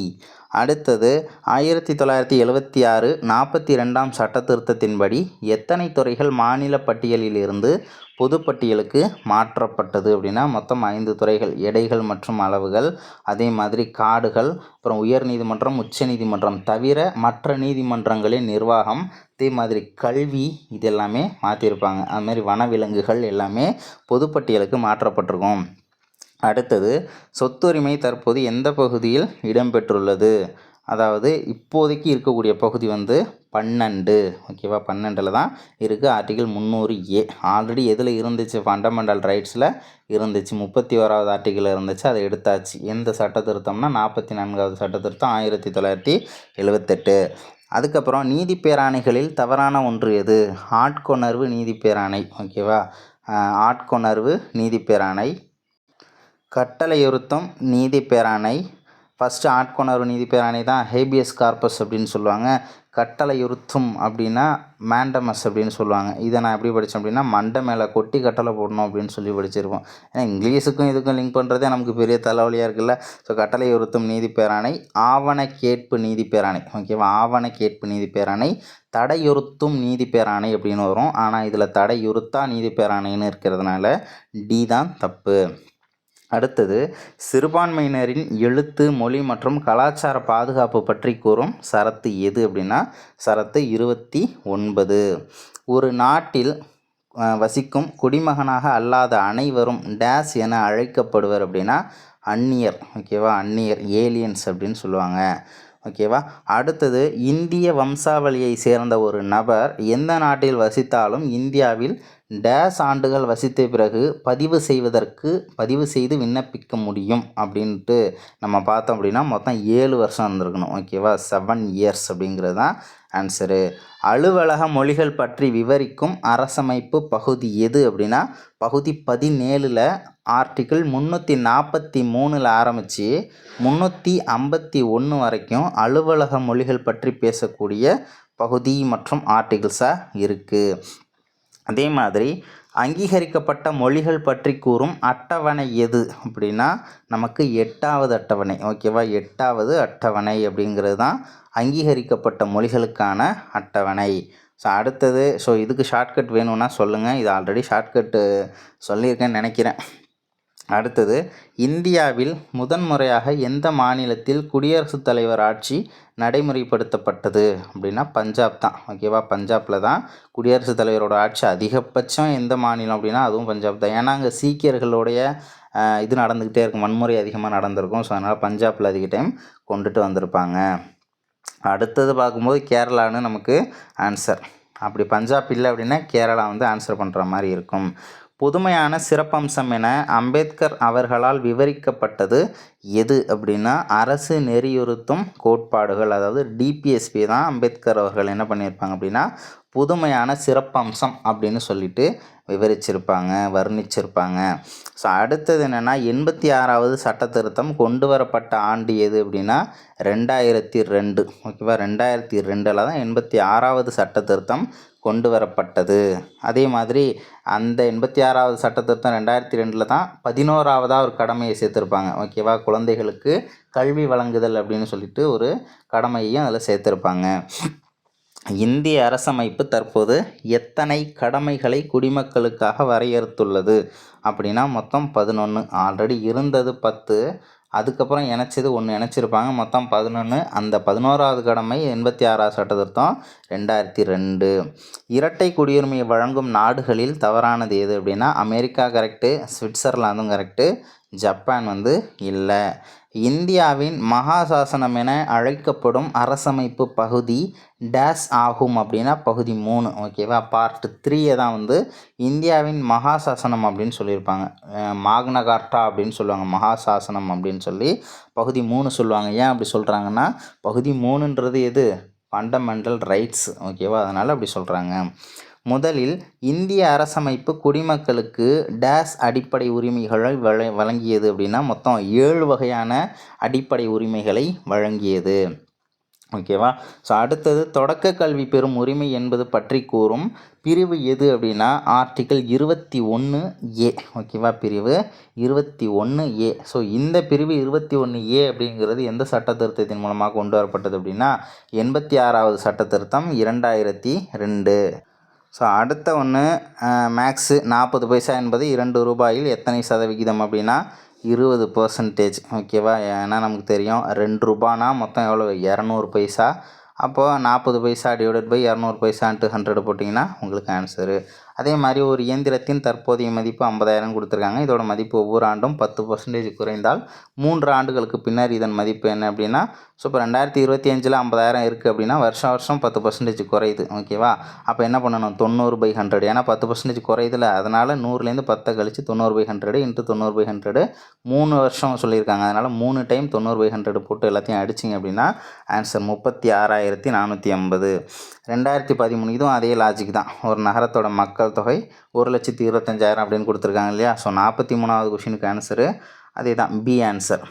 அடுத்தது 1976 42ஆம் சட்ட திருத்தத்தின்படி எத்தனை துறைகள் மாநில பட்டியலில் இருந்து பொதுப்பட்டியலுக்கு மாற்றப்பட்டது அப்படின்னா மொத்தம் 5 துறைகள். எடைகள் மற்றும் அளவுகள், அதே மாதிரி காடுகள், அப்புறம் உயர் நீதிமன்றம், உச்ச நீதிமன்றம் தவிர மற்ற நீதிமன்றங்களின் நிர்வாகம், அதே மாதிரி கல்வி, இது எல்லாமே மாற்றிருப்பாங்க. அதுமாதிரி வனவிலங்குகள் எல்லாமே பொதுப்பட்டியலுக்கு மாற்றப்பட்டிருக்கும். அடுத்தது சொத்துரிமை தற்போது எந்த பகுதியில் இடம்பெற்றுள்ளது? அதாவது இப்போதைக்கு இருக்கக்கூடிய பகுதி வந்து 12 ஓகேவா? 12ல் தான் இருக்குது. ஆர்டிகிள் 300A ஆல்ரெடி எதில் இருந்துச்சு? ஃபண்டமெண்டல் ரைட்ஸில் இருந்துச்சு. 31வது ஆர்டிகிள் இருந்துச்சு, அதை எடுத்தாச்சு. எந்த சட்ட திருத்தம்னா 44வது சட்ட திருத்தம் 1978. அதுக்கப்புறம் நீதி பேராணைகளில் தவறான ஒன்று எது? ஆட்கொணர்வு நீதி பேராணை ஓகேவா? ஆட்கொணர்வு நீதி பேராணை, கட்டளையுறுத்தும் நீதி பேராணை. ஃபஸ்ட்டு ஆட்கொணர்வு நீதி பேராணை தான் ஹேபியஸ் கார்பஸ் அப்படின்னு சொல்லுவாங்க. கட்டளையுறுத்தும் அப்படின்னா மேண்டமஸ் அப்படின்னு சொல்லுவாங்க. இதை நான் எப்படி படித்தேன் அப்படின்னா மண்டை மேலே கொட்டி கட்டளை போடணும் அப்படின்னு சொல்லி படிச்சிருப்போம். ஏன்னா இங்கிலீஷுக்கும் இதுக்கும் லிங்க் பண்ணுறதே நமக்கு பெரிய தலைவலியாக இருக்குல்ல. ஸோ கட்டளையுறுத்தும் நீதி பேராணை, ஆவண கேட்பு நீதி பேராணை ஓகேவா? ஆவண கேட்பு நீதி பேராணை, தடையுறுத்தும் நீதி பேராணை அப்படின்னு வரும். ஆனால் இதில் தடையுறுத்தா நீதி பேராணைன்னு இருக்கிறதுனால டி தான் தப்பு. அடுத்தது சிறுபான்மையினரின் எழுத்து, மொழி மற்றும் கலாச்சார பாதுகாப்பு பற்றி கூறும் சரத்து எது அப்படின்னா சரத்து 29. ஒரு நாட்டில் வசிக்கும் குடிமகனாக அல்லாத அனைவரும் டேஸ் என அழைக்கப்படுவர் அப்படின்னா அந்நியர் ஓகேவா? அந்நியர், ஏலியன்ஸ் அப்படின்னு சொல்லுவாங்க ஓகேவா? அடுத்தது இந்திய வம்சாவளியை சேர்ந்த ஒரு நபர் எந்த நாட்டில் வசித்தாலும் இந்தியாவில் டேஸ் ஆண்டுகள் வசித்த பிறகு பதிவு செய்து விண்ணப்பிக்க முடியும் அப்படின்ட்டு நம்ம பார்த்தோம் அப்படின்னா மொத்தம் 7 வருஷம் இருந்திருக்கணும் ஓகேவா? 7 years அப்படிங்கிறது தான் ஆன்சரு. அலுவலக மொழிகள் பற்றி விவரிக்கும் அரசமைப்பு பகுதி எது அப்படின்னா பகுதி 17ல் ஆர்டிகிள் 343ல் ஆரம்பித்து 351 வரைக்கும் அலுவலக மொழிகள் பற்றி பேசக்கூடிய பகுதி மற்றும் ஆர்டிகிள்ஸாக இருக்குது. அதே மாதிரி அங்கீகரிக்கப்பட்ட மொழிகள் பற்றி கூறும் அட்டவணை எது அப்படின்னா நமக்கு 8வது அட்டவணை ஓகேவா? 8வது அட்டவணை அப்படிங்கிறது தான் அங்கீகரிக்கப்பட்ட மொழிகளுக்கான அட்டவணை. ஸோ அடுத்தது இதுக்கு ஷார்ட்கட் வேணும்னா சொல்லுங்கள். இது ஆல்ரெடி ஷார்ட்கட்டு சொல்லியிருக்கேன்னு நினைக்கிறேன். அடுத்தது இந்தியாவில் முதன்முறையாக எந்த மாநிலத்தில் குடியரசுத் தலைவர் ஆட்சி நடைமுறைப்படுத்தப்பட்டது அப்படின்னா பஞ்சாப் தான் ஓகேவா? பஞ்சாபில் தான் குடியரசுத் தலைவரோட ஆட்சி அதிகபட்சம். எந்த மாநிலம் அப்படின்னா அதுவும் பஞ்சாப் தான். ஏன்னா அங்கே சீக்கியர்களுடைய இது நடந்துக்கிட்டே இருக்கும், வன்முறை அதிகமாக நடந்திருக்கும். ஸோ அதனால் பஞ்சாபில் அதிக டைம் கொண்டுட்டு வந்திருப்பாங்க. அடுத்தது பார்க்கும்போது கேரளான்னு நமக்கு ஆன்சர். அப்படி பஞ்சாப் இல்லை அப்படின்னா கேரளா வந்து ஆன்சர் பண்ணுற மாதிரி இருக்கும். புதுமையான சிறப்பம்சம் என அம்பேத்கர் அவர்களால் விவரிக்கப்பட்டது எது அப்படின்னா அரசு நெறியுறுத்தும் கோட்பாடுகள். அதாவது டிபிஎஸ்பி தான் அம்பேத்கர் அவர்கள் என்ன பண்ணியிருப்பாங்க அப்படின்னா புதுமையான சிறப்பம்சம் அப்படின்னு சொல்லிட்டு விவரிச்சிருப்பாங்க, வர்ணிச்சிருப்பாங்க. ஸோ அடுத்தது என்னென்னா 86வது சட்ட திருத்தம் கொண்டு வரப்பட்ட ஆண்டு எது அப்படின்னா 2002 ஓகேவா? 2002ல் தான் 86வது சட்ட திருத்தம் கொண்டு வரப்பட்டது. அதே மாதிரி அந்த 86வது சட்ட திருத்தம் 2002ல் தான் 11வது ஒரு கடமையை சேர்த்துருப்பாங்க ஓகேவா? குழந்தைகளுக்கு கல்வி வழங்குதல் அப்படின்னு சொல்லிட்டு ஒரு கடமையையும் அதில் சேர்த்துருப்பாங்க. இந்திய அரசமைப்பு தற்போது எத்தனை கடமைகளை குடிமக்களுக்காக வரையறுத்துள்ளது அப்படின்னா மொத்தம் 11. ஆல்ரெடி இருந்தது 10, அதுக்கப்புறம் இணைச்சது 1 இணைச்சிருப்பாங்க, மொத்தம் 11. அந்த 11வது கடமை 86வது சட்ட திருத்தம் 2002. இரட்டை குடியுரிமையை வழங்கும் நாடுகளில் தவறானது எது அப்படின்னா அமெரிக்கா கரெக்டு, சுவிட்சர்லாந்தும் கரெக்டு, ஜப்பான் வந்து இல்லை. இந்தியாவின் மகாசாசனம் என அழைக்கப்படும் அரசமைப்பு பகுதி டேஸ் ஆகும் அப்படின்னா பகுதி 3. ஓகேவா, பார்ட் 3 தான் வந்து இந்தியாவின் மகாசாசனம் அப்படின்னு சொல்லியிருப்பாங்க. மாக்னா கார்ட்டா அப்படின்னு சொல்லுவாங்க, மகாசாசனம் அப்படின்னு சொல்லி பகுதி 3 சொல்லுவாங்க. ஏன் அப்படி சொல்கிறாங்கன்னா பகுதி 3ன்றது எது, ஃபண்டமெண்டல் ரைட்ஸ். ஓகேவா, அதனால் அப்படி சொல்கிறாங்க. முதலில் இந்திய அரசமைப்பு குடிமக்களுக்கு டேஸ் அடிப்படை உரிமைகளை வழங்கியது அப்படின்னா மொத்தம் 7 வகையான அடிப்படை உரிமைகளை வழங்கியது. ஓகேவா, ஸோ அடுத்தது தொடக்க கல்வி பெறும் உரிமை என்பது பற்றி கூறும் பிரிவு எது அப்படின்னா ஆர்டிக்கிள் 21A. ஓகேவா, பிரிவு 21A. ஸோ இந்த பிரிவு 21A அப்படிங்கிறது எந்த சட்ட திருத்தத்தின் மூலமாக கொண்டு வரப்பட்டது அப்படின்னா 86வது சட்ட திருத்தம் 2002. ஸோ அடுத்த ஒன்று மேக்ஸு 40 பைசா என்பது 2 ரூபாயில் எத்தனை சதவிகிதம் அப்படின்னா 20%. ஓகேவா, ஏன்னா நமக்கு தெரியும் 2 ரூபானா மொத்தம் எவ்வளோ 200 பைசா. அப்போது 40 பைசா டிவைடட் பை 200 பைசான்ட்டு 100 போட்டிங்கன்னா உங்களுக்கு ஆன்சரு. அதே மாதிரி ஒரு இயந்திரத்தின் தற்போதைய மதிப்பு 50,000 கொடுத்துருக்காங்க. இதோட மதிப்பு ஒவ்வொரு ஆண்டும் 10% குறைந்தால் 3 ஆண்டுகளுக்கு பின்னர் இதன் மதிப்பு என்ன அப்படின்னா, ஸோ இப்போ 2025 50,000 இருக்குது அப்படின்னா வருஷம் வருஷம் 10% குறையுது. ஓகேவா, அப்போ என்ன பண்ணணும் 90/100, ஏன்னா 10% குறையுதுல, அதனால் 100லேருந்து 10 கழிச்சு 90/100 இன்ட்டு 90/100 3 வருஷம் சொல்லியிருக்காங்க. அதனால் 3 டைம் 90/100 போட்டு எல்லாத்தையும் அடிச்சிங்க அப்படின்னா ஆன்சர் 36,450. 2013 இதுவும் அதே லாஜிக் தான். ஒரு நகரத்தோட மக்கள் தொகை 1,25,000 அப்படின்னு கொடுத்துருக்காங்க இல்லையா. ஸோ 43வது கொஷினுக்கு ஆன்சரு அதே தான், பி ஆன்சர்.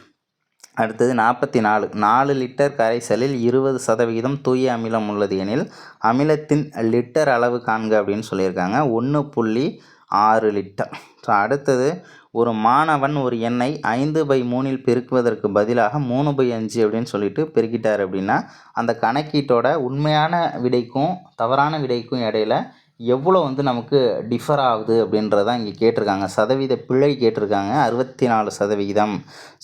அடுத்தது 44. 4 லிட்டர் கரைசலில் 20% தூய அமிலம் உள்ளது எனில் அமிலத்தின் லிட்டர் அளவு காண்க அப்படின்னு சொல்லியிருக்காங்க. 1.6 லிட்டர். ஸோ அடுத்தது ஒரு மாணவன் ஒரு எண்ணை 5/3 பெருக்குவதற்கு பதிலாக 3/5 அப்படின்னு சொல்லிட்டு பெருக்கிட்டார் அப்படின்னா அந்த கணக்கீட்டோட உண்மையான விடைக்கும் தவறான விடைக்கும் இடையில எவ்வளோ வந்து நமக்கு டிஃபர் ஆகுது அப்படின்றதான் இங்கே கேட்டிருக்காங்க. சதவீத பிழை கேட்டிருக்காங்க 64%.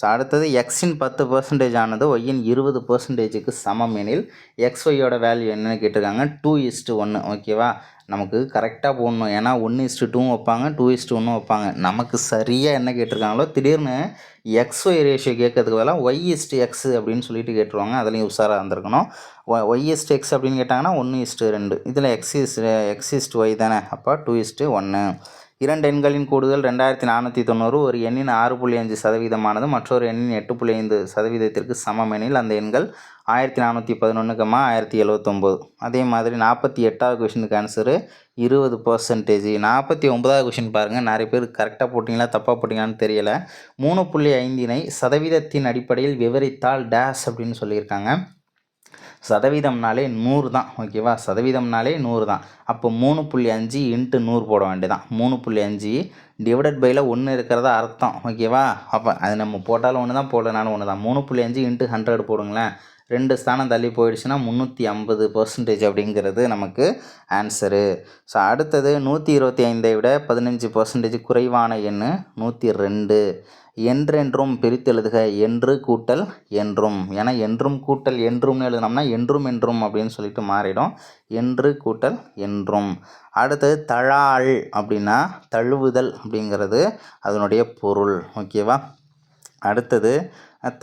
ஸோ அடுத்தது எக்ஸின் 10% ஆனது ஒய்யின் 20%க்கு சமம் எனில் XYயோட வேல்யூ என்னன்னு கேட்டிருக்காங்க. 2:1. ஓகேவா, நமக்கு கரெக்டாக போடணும், ஏன்னா 1:2 வைப்பாங்க, 2:1 வைப்பாங்க. நமக்கு சரியாக என்ன கேட்டிருக்காங்களோ திடீர்னு XY ரேஷியோ கேட்கறதுக்கு பதிலாக Y:X அப்படின்னு சொல்லிட்டு கேட்டுருவாங்க. அதுலேயும் உஷாராக இருந்திருக்கணும். Y:X அப்படின்னு கேட்டாங்கன்னா 1:2. இதில் X:Y தானே, அப்போ 2:1. 2 எண்களின் கூடுதல் 2490. ஒரு எண்ணின் 6.5% மற்றொரு எண்ணின் 8.5% சமம் எனில் அந்த எண்கள் 1411, 1079. அதே மாதிரி 48வது கொஷினுக்கு ஆன்சரு 20%. 49வது கொஷின் பாருங்கள், நிறைய பேர் கரெக்டாக போட்டிங்களா தப்பாக போட்டிங்களான்னு தெரியலை. 3.5 சதவீதத்தின் அடிப்படையில் விவரித்தால் டேஷ் அப்படின்னு சொல்லியிருக்காங்க. சதவீதம்னாலே 100 தான். ஓகேவா, சதவீதம்னாலே 100 தான். அப்போ 3.5 இன்ட்டு 100 போட வேண்டியதான். 3.5 டிவைடட் பையில் 1 இருக்கிறதா அர்த்தம். ஓகேவா, அப்போ அது நம்ம போட்டாலும் ஒன்று தான் போடலனாலும் ஒன்று தான். 3.5 இன்ட்டு 100 போடுங்களேன், 2 ஸ்தானம் தள்ளி போயிடுச்சுன்னா 350% அப்படிங்கிறது நமக்கு ஆன்சரு. ஸோ அடுத்தது 125 விட 15% குறைவான எண் 102. என்றென்றும் பிரித்தெழுதுக என்று கூட்டல் என்றும். ஏன்னா என்றும் கூட்டல் என்றும்னு எழுதினோம்னா என்றும் என்றும் அப்படின்னு சொல்லிட்டு மாறிடும். என்று கூட்டல் என்றும். அடுத்தது தழாள் அப்படின்னா தழுவுதல் அப்படிங்கிறது அதனுடைய பொருள். ஓகேவா, அடுத்தது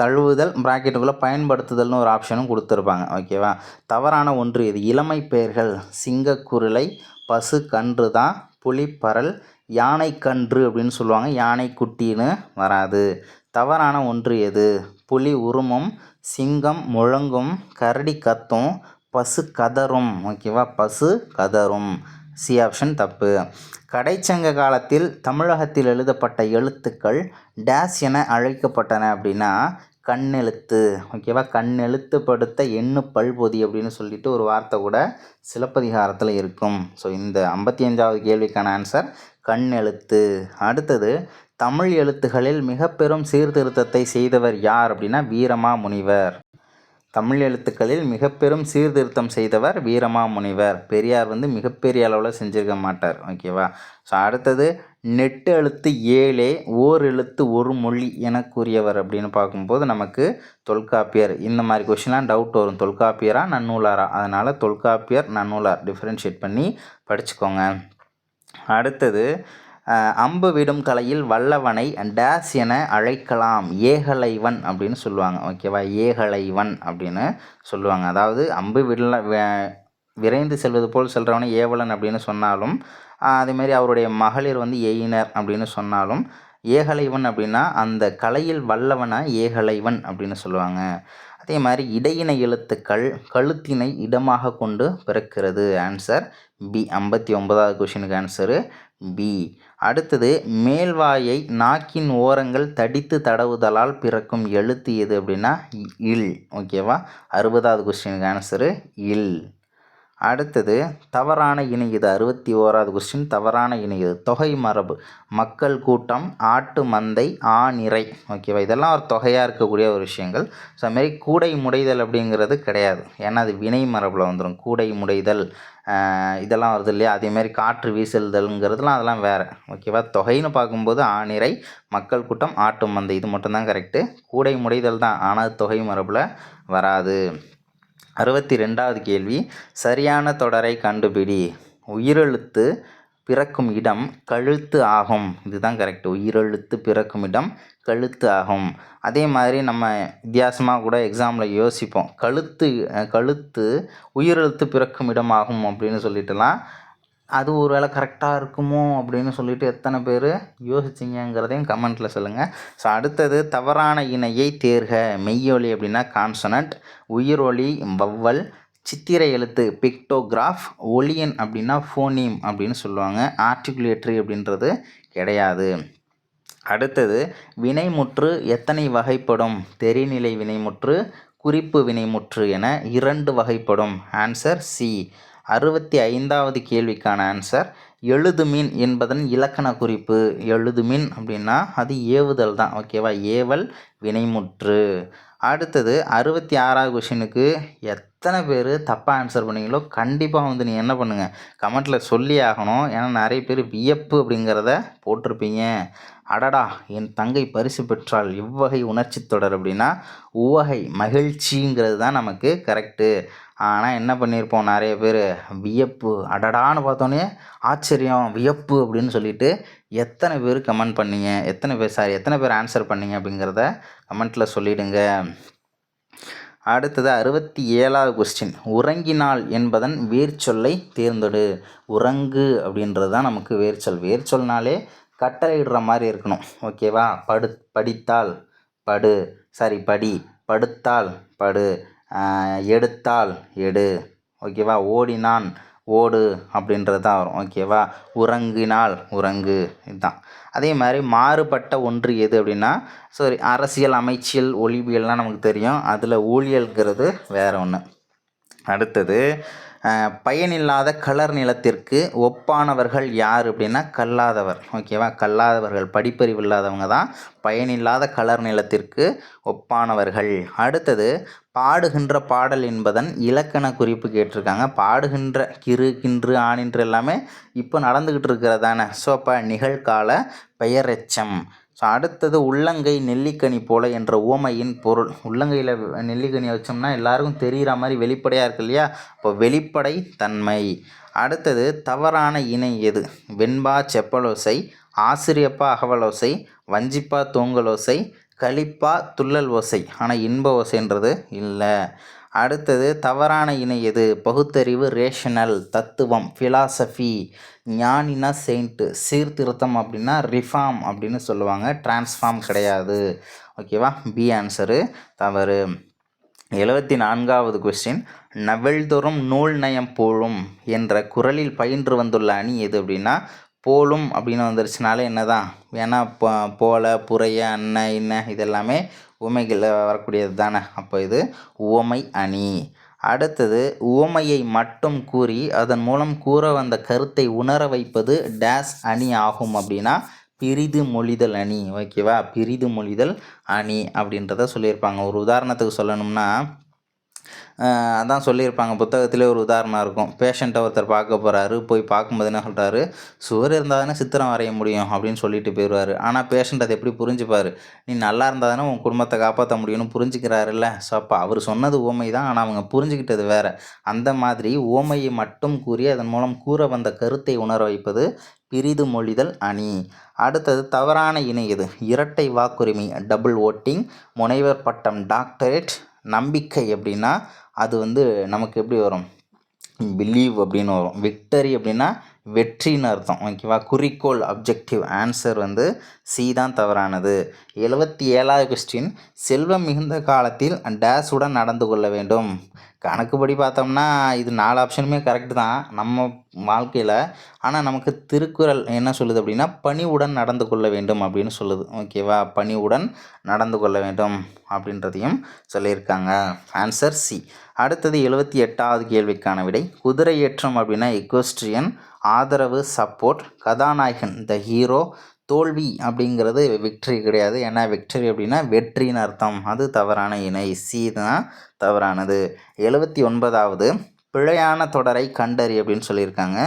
தழுவுதல் ப்ராக்கெட்டுக்குள்ளே பயன்படுத்துதல்னு ஒரு ஆப்ஷனும் கொடுத்துருப்பாங்க. ஓகேவா, தவறான ஒன்று இது. இளமை பெயர்கள் சிங்கக்குருளை, பசு கன்று தான், புலிப்பரல், யானை கன்று அப்படின்னு சொல்லுவாங்க, யானை குட்டின்னு வராது. தவறான ஒன்று எது? புலி உருமும், சிங்கம் முழங்கும், கரடி கத்தும், பசு கதறும். ஓகேவா, பசு கதறும். சி ஆப்ஷன் தப்பு. கடைச்சங்க காலத்தில் தமிழகத்தில் எழுதப்பட்ட எழுத்துக்கள் டேஸ் என அழைக்கப்பட்டன அப்படின்னா கண்ணெழுத்து. ஓகேவா, கண்ணெழுத்துப்படுத்த எண்ணு பல்பொதி அப்படின்னு சொல்லிட்டு ஒரு வார்த்தை கூட சிலப்பதிகாரத்தில் இருக்கும். ஸோ இந்த 55வது கேள்விக்கான ஆன்சர் கண்ணெழுத்து. அடுத்தது தமிழ் எழுத்துகளில் மிக பெரும் சீர்திருத்தத்தை செய்தவர் யார் அப்படின்னா வீரமாமுனிவர். தமிழ் எழுத்துக்களில் மிக பெரும் சீர்திருத்தம் செய்தவர் வீரமாமுனிவர். பெரியார் வந்து மிகப்பெரிய அளவில் செஞ்சிருக்க மாட்டார். ஓகேவா, ஸோ அடுத்தது நெட்டு எழுத்து 7 ஓர் எழுத்து ஒரு மொழி என கூறியவர் அப்படின்னு பார்க்கும்போது நமக்கு தொல்காப்பியர். இந்த மாதிரி கொஷின்லாம் டவுட் வரும், தொல்காப்பியரா நன்னூலாரா. அதனால் தொல்காப்பியர் நன்னூலார் டிஃப்ரென்ஷியேட் பண்ணி படிச்சுக்கோங்க. அடுத்தது அம்பு விடும் கலையில் வல்லவனை டேஸ் என அழைக்கலாம், ஏகலைவன் அப்படின்னு சொல்லுவாங்க. ஓகேவா, ஏகலைவன் அப்படின்னு சொல்லுவாங்க. அதாவது அம்பு விரைந்து செல்வது போல் செல்றவனை ஏவலன் அப்படின்னு சொன்னாலும், அதேமாரி அவருடைய மகளிர் வந்து எயினர் அப்படின்னு சொன்னாலும், ஏகலைவன் அப்படின்னா அந்த கலையில் வல்லவனை ஏகலைவன் அப்படின்னு சொல்லுவாங்க. அதே மாதிரி இடையின எழுத்துக்கள் கழுத்தினை இடமாக கொண்டு பிறக்கிறது. Answer B. 59வது கொஷினுக்கு ஆன்சரு பி. அடுத்தது மேல்வாயை நாக்கின் ஓரங்கள் தடித்து தடவுதலால் பிறக்கும் எழுத்து எது அப்படின்னா இல். ஓகேவா, 60வது கொஸ்டினுக்கு ஆன்சரு இல். அடுத்தது தவறான இணை எது? 61வது கொஸ்டின். தவறான இணை எது? தொகை மரபு, மக்கள் கூட்டம், ஆட்டு மந்தை, ஆநிறை. ஓகேவா, இதெல்லாம் ஒரு தொகையாக இருக்கக்கூடிய ஒரு விஷயங்கள். ஸோ அதுமாரி கூடை முடைதல் அப்படிங்கிறது கிடையாது, ஏன்னா அது வினை மரபில் வந்துடும். கூடை முடைதல் இதெல்லாம் வருது இல்லையா, அதேமாரி காற்று வீசல்தல்ங்கிறதுலாம் அதெல்லாம் வேறு. ஓகேவா, தொகைன்னு பார்க்கும்போது ஆநிறை, மக்கள் கூட்டம், ஆட்டு மந்தை இது மட்டும்தான் கரெக்டு. கூடை முடைதல் தான், ஆனால் தொகை மரபில் வராது. 62வது கேள்வி, சரியான தொடரை கண்டுபிடி. உயிரெழுத்து பிறக்கும் இடம் கழுத்து ஆகும். இதுதான் கரெக்டு. உயிரெழுத்து பிறக்கும் இடம் கழுத்து ஆகும். அதே மாதிரி நம்ம வித்தியாசமாக கூட எக்ஸாமில் யோசிப்போம், கழுத்து உயிரெழுத்து பிறக்கும் இடம் ஆகும் அப்படின்னு சொல்லிட்டுலாம். அது ஒரு வேளை கரெக்டாக இருக்குமோ அப்படின்னு சொல்லிட்டு எத்தனை பேர் யோசிச்சிங்கிறதையும் கமெண்ட்டில் சொல்லுங்கள். ஸோ அடுத்தது தவறான இணையை தேர்க. மெய்யொலி அப்படின்னா கான்சனண்ட், உயிரொலி வவ்வல், சித்திரை எழுத்து பிக்டோகிராஃப், ஒலியன் அப்படின்னா ஃபோனீம் அப்படின்னு சொல்லுவாங்க. ஆர்டிகுலேட்டரி அப்படின்றது கிடையாது. அடுத்தது வினைமுற்று எத்தனை வகைப்படும்? தெரிநிலை வினைமுற்று, குறிப்பு வினைமுற்று என 2 வகைப்படும். Answer C. 65வது கேள்விக்கான ஆன்சர் எழுதுமின் என்பதன் இலக்கண குறிப்பு. எழுதுமின் அப்படின்னா அது ஏவுதல் தான். ஓகேவா, ஏவல் வினைமுற்று. அடுத்தது 66வது கொஷினுக்கு எத்தனை பேர் தப்பாக ஆன்சர் பண்ணீங்களோ கண்டிப்பாக வந்து நீங்கள் என்ன பண்ணுங்கள், கமெண்ட்டில் சொல்லி ஆகணும். ஏன்னா நிறைய பேர் வியப்பு அப்படிங்கிறத போட்டிருப்பீங்க. அடடா என் தங்கை பரிசு பெற்றால் இவ்வகை உணர்ச்சி தொடர் அப்படின்னா உவகை மகிழ்ச்சிங்கிறது தான் நமக்கு கரெக்டு. ஆனால் என்ன பண்ணியிருப்போம், நிறைய பேர் வியப்பு, அடடான்னு பார்த்தோன்னே ஆச்சரியம், வியப்பு அப்படின்னு சொல்லிட்டு எத்தனை பேர் கமெண்ட் பண்ணீங்க, எத்தனை பேர் ஆன்சர் பண்ணீங்க அப்படிங்கிறத கமெண்ட்டில் சொல்லிவிடுங்க. அடுத்தது 67வது கொஸ்டின், உறங்கினாள் என்பதன் வேர்ச்சொல்லை தேர்ந்தெடு. உறங்கு அப்படின்றது தான் நமக்கு வேர்ச்சொல். வேர்ச்சொல்னாலே கட்டளையிடுற மாதிரி இருக்கணும். ஓகேவா, படித்தால் படு, படி, படுத்தால் படு, எடுத்தால் எடு. ஓகேவா, ஓடினான் ஓடு அப்படின்றது தான் வரும். ஓகேவா, உறங்கினால் உறங்கு, இதுதான். அதே மாதிரி மாறுபட்ட ஒன்று எது அப்படின்னா அரசியல், அமைச்சியல், ஒளிவியல்லாம் நமக்கு தெரியும். அதில் ஊழியல்கிறது வேற ஒன்று. அடுத்தது பயனில்லாத கலர் நிலத்திற்கு ஒப்பானவர்கள் யார் அப்படின்னா கல்லாதவர். ஓகேவா, கல்லாதவர்கள், படிப்பறிவு இல்லாதவங்க தான் பயனில்லாத கலர் நிலத்திற்கு ஒப்பானவர்கள். அடுத்தது பாடுகின்ற பாடல் என்பதன் இலக்கண குறிப்பு கேட்டிருக்காங்க. பாடுகின்ற கின்று ஆணின்று எல்லாமே இப்போ நடந்துக்கிட்டு இருக்கிறதானே. ஸோ அப்போ நிகழ்கால பெயரெச்சம். ஸோ அடுத்தது உள்ளங்கை நெல்லிக்கனி போல என்ற உவமையின் பொருள். உள்ளங்கையில் நெல்லிக்கனியை வச்சோம்னா எல்லாருக்கும் தெரிகிற மாதிரி வெளிப்படையாக இருக்கு இல்லையா, இப்போ வெளிப்படை தன்மை. அடுத்தது தவறான இணை எது? வெண்பா செப்பலோசை, ஆசிரியப்பா அகவலோசை, வஞ்சிப்பா தூங்கலோசை, கலிப்பா துள்ளல் ஓசை. ஆனால் இன்ப ஓசைன்றது இல்லை. அடுத்தது தவறான இணை எது? பகுத்தறிவு, ரேஷனல், தத்துவம், ஃபிலாசபி. ஞானினா செயின்ட்டு, சீர்திருத்தம் அப்படின்னா ரிஃபார்ம் அப்படின்னு சொல்லுவாங்க, டிரான்ஸ்ஃபார்ம் கிடையாது. ஓகேவா, பி ஆன்சரு தவறு. 74வது கொஸ்டின், நவெல்தோறும் நூல் நயம் போலும் என்ற குறளில் பயின்று வந்துள்ள அணி எது அப்படின்னா போலும் அப்படின்னு வந்துருச்சுனாலே என்ன தான், ஏன்னா போல, புறைய, அன்ன, இன்ன இதெல்லாமே உவமைகளில் வரக்கூடியது தானே. அப்போ இது உவமை அணி. அடுத்தது உவமையை மட்டும் கூறி அதன் மூலம் கூற வந்த கருத்தை உணர வைப்பது டேஸ் அணி ஆகும் அப்படின்னா பிரிது மொழிதல் அணி. ஓகேவா, பிரிது மொழிதல் அணி அப்படின்றத சொல்லியிருப்பாங்க. ஒரு உதாரணத்துக்கு சொல்லணும்னா அதான் சொல்லியிருப்பாங்க, புத்தகத்திலே ஒரு உதாரணம் இருக்கும். பேஷண்ட்டை ஒருத்தர் பார்க்க போகிறாரு, போய் பார்க்கும்போது என்ன சொல்கிறாரு, சுவர் இருந்தால் தானே சித்திரம் வரைய முடியும் அப்படின்னு சொல்லிட்டு போயிடுவார். ஆனால் பேஷண்ட் அதை எப்படி புரிஞ்சுப்பார், நீ நல்லா இருந்தால் தானே உன் குடும்பத்தை காப்பாற்ற முடியும்னு புரிஞ்சுக்கிறாருல்ல. ஸோ அப்போ அவர் சொன்னது உவமை தான், ஆனால் அவங்க புரிஞ்சுக்கிட்டது வேறு. அந்த மாதிரி உவமையை மட்டும் கூறி அதன் மூலம் கூற வந்த கருத்தை உணர வைப்பது பிரிது மொழிதல் அணி. அடுத்தது தவறான இணை எது? இரட்டை வாக்குரிமை டபுள் ஓட்டிங், முனைவர் பட்டம் டாக்டரேட், நம்பிக்கை அப்படின்னா அது வந்து நமக்கு எப்படி வரும்? பிலீவ் அப்படின்னு வரும். விக்டரி அப்படின்னா வெற்றின்னு அர்த்தம். ஓகேவா? குறிக்கோள் அப்ஜெக்டிவ். ஆன்சர் வந்து சி தான் தவறானது. 77வது கொஸ்டின், செல்வம் மிகுந்த காலத்தில் டேஸுடன் நடந்து கொள்ள வேண்டும். கணக்குப்படி பார்த்தோம்னா இது 4 ஆப்ஷனுமே கரெக்டு தான் நம்ம வாழ்க்கையில். ஆனால் நமக்கு திருக்குறள் என்ன சொல்லுது அப்படின்னா பணிவுடன் நடந்து கொள்ள வேண்டும் அப்படின்னு சொல்லுது. ஓகேவா? பணிவுடன் நடந்து கொள்ள வேண்டும் அப்படின்றதையும் சொல்லியிருக்காங்க. Answer C. அடுத்தது 78வது கேள்விக்கான விடை. குதிரை ஏற்றம் அப்படின்னா எக்வெஸ்ட்ரியன், ஆதரவு சப்போர்ட், கதாநாயகன் த ஹீரோ, தோல்வி அப்படிங்கிறது விக்டரி கிடையாது. ஏன்னா விக்டரி அப்படின்னா வெற்றின்னு அர்த்தம். அது தவறான இணை. சி தான் தவறானது. 79வது, பிழையான தொடரை கண்டறி அப்படின்னு சொல்லியிருக்காங்க.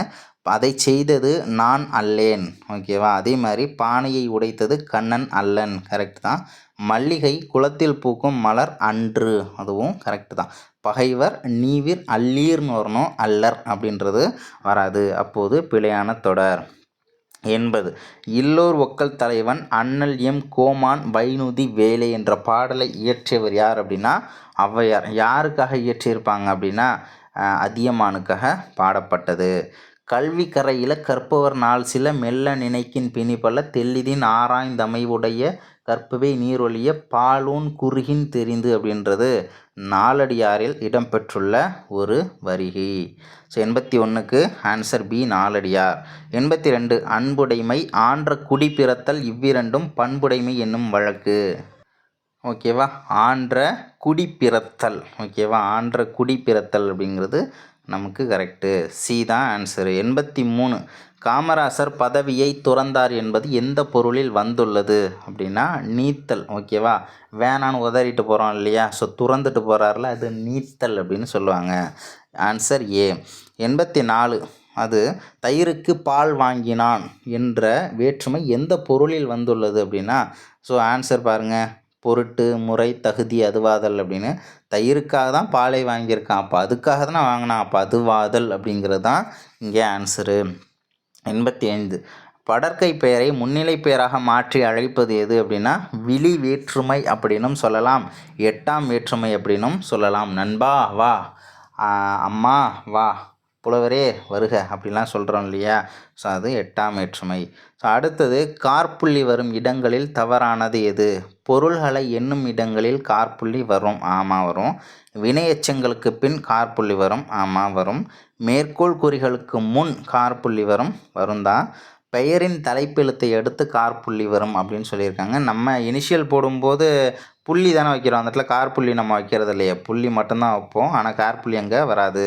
அதை செய்தது நான் அல்லேன். ஓகேவா? அதே மாதிரி பானையை உடைத்தது கண்ணன் அல்லன். கரெக்ட் தான். மல்லிகை குளத்தில் பூக்கும் மலர் அன்று. அதுவும் கரெக்டு தான். பகைவர் நீவிர் அல்லீர்னு வரணும், அல்லர் அப்படின்றது வராது. அப்போது பிழையான தொடர். 80, இல்லோர் ஒக்கல் தலைவன் அண்ணல் எம் கோமான் வைனுதி வேலை என்ற பாடலை இயற்றியவர் யார் அப்படின்னா ஔவையார். யாருக்காக இயற்றியிருப்பாங்க அப்படின்னா அதியமானுக்காக பாடப்பட்டது. கல்வி கரையில கற்பவர் நாள் சில மெல்ல நினைக்கின் பிணிபல தெல்லிதின் ஆராய்ந்தமைவுடைய கற்பவை நீரொழிய பாலூன் குறுகின் தெரிந்து அப்படின்றது நாலடியாரில் இடம்பெற்றுள்ள ஒரு வரிகை. ஸோ 81க்கு ஆன்சர் பி நாலடியார். 82, அன்புடைமை ஆன்ற குடி பிறத்தல் இவ்விரண்டும் பண்புடைமை என்னும் வழக்கு. ஓகேவா? ஆன்ற குடி பிறத்தல். ஓகேவா? ஆன்ற குடி பிறத்தல் அப்படிங்கிறது நமக்கு கரெக்டு. சி தான் ஆன்சரு. 83, காமராசர் பதவியை துறந்தார் என்பது எந்த பொருளில் வந்துள்ளது அப்படின்னா நீத்தல். ஓகேவா? வேணான்னு உதறிட்டு போகிறோம் இல்லையா? ஸோ துறந்துட்டு போகிறார்ல, அது நீத்தல் அப்படின்னு சொல்லுவாங்க. Answer A. 84, அது தயிருக்கு பால் வாங்கினான் என்ற வேற்றுமை எந்த பொருளில் வந்துள்ளது அப்படின்னா ஸோ ஆன்சர் பாருங்கள், பொருட்டு முறை தகுதி அதுவாதல் அப்படின்னு. தயிருக்காக தான் பாலை வாங்கியிருக்கான், அப்போ அதுக்காக தானே வாங்கினான், அப்போ அதுவாதல் அப்படிங்கிறது தான் இங்கே ஆன்சரு. 85, படற்கை பெயரை முன்னிலை பெயராக மாற்றி அழைப்பது எது அப்படின்னா விழி வேற்றுமை அப்படின்னும் சொல்லலாம், 8ஆம் வேற்றுமை அப்படின்னும் சொல்லலாம். நண்பா வா, அம்மா வா, புலவரே வருக அப்படிலாம் சொல்கிறோம் இல்லையா? ஸோ அது 8ஆம் வேற்றுமை. ஸோ அடுத்தது, காற்புள்ளி வரும் இடங்களில் தவறானது எது? பொருள்களை எண்ணும் இடங்களில் காற்புள்ளி வரும். ஆமாம் வரும். வினையெச்சங்களுக்கு பின் காற்புள்ளி வரும். ஆமாம் வரும். மேற்கோள் குறிகளுக்கு முன் காற்புள்ளி வரும். வரும் தான். பெயரின் தலைப்பெழுத்தை அடுத்து காற்புள்ளி வரும் அப்படின்னு சொல்லியிருக்காங்க. நம்ம இனிஷியல் போடும்போது புள்ளி தானே வைக்கிறோம், அந்த இடத்துல காற்புள்ளி நம்ம வைக்கிறது இல்லையே, புள்ளி மட்டும்தான் வைப்போம். ஆனால் காற்புள்ளி அங்கே வராது.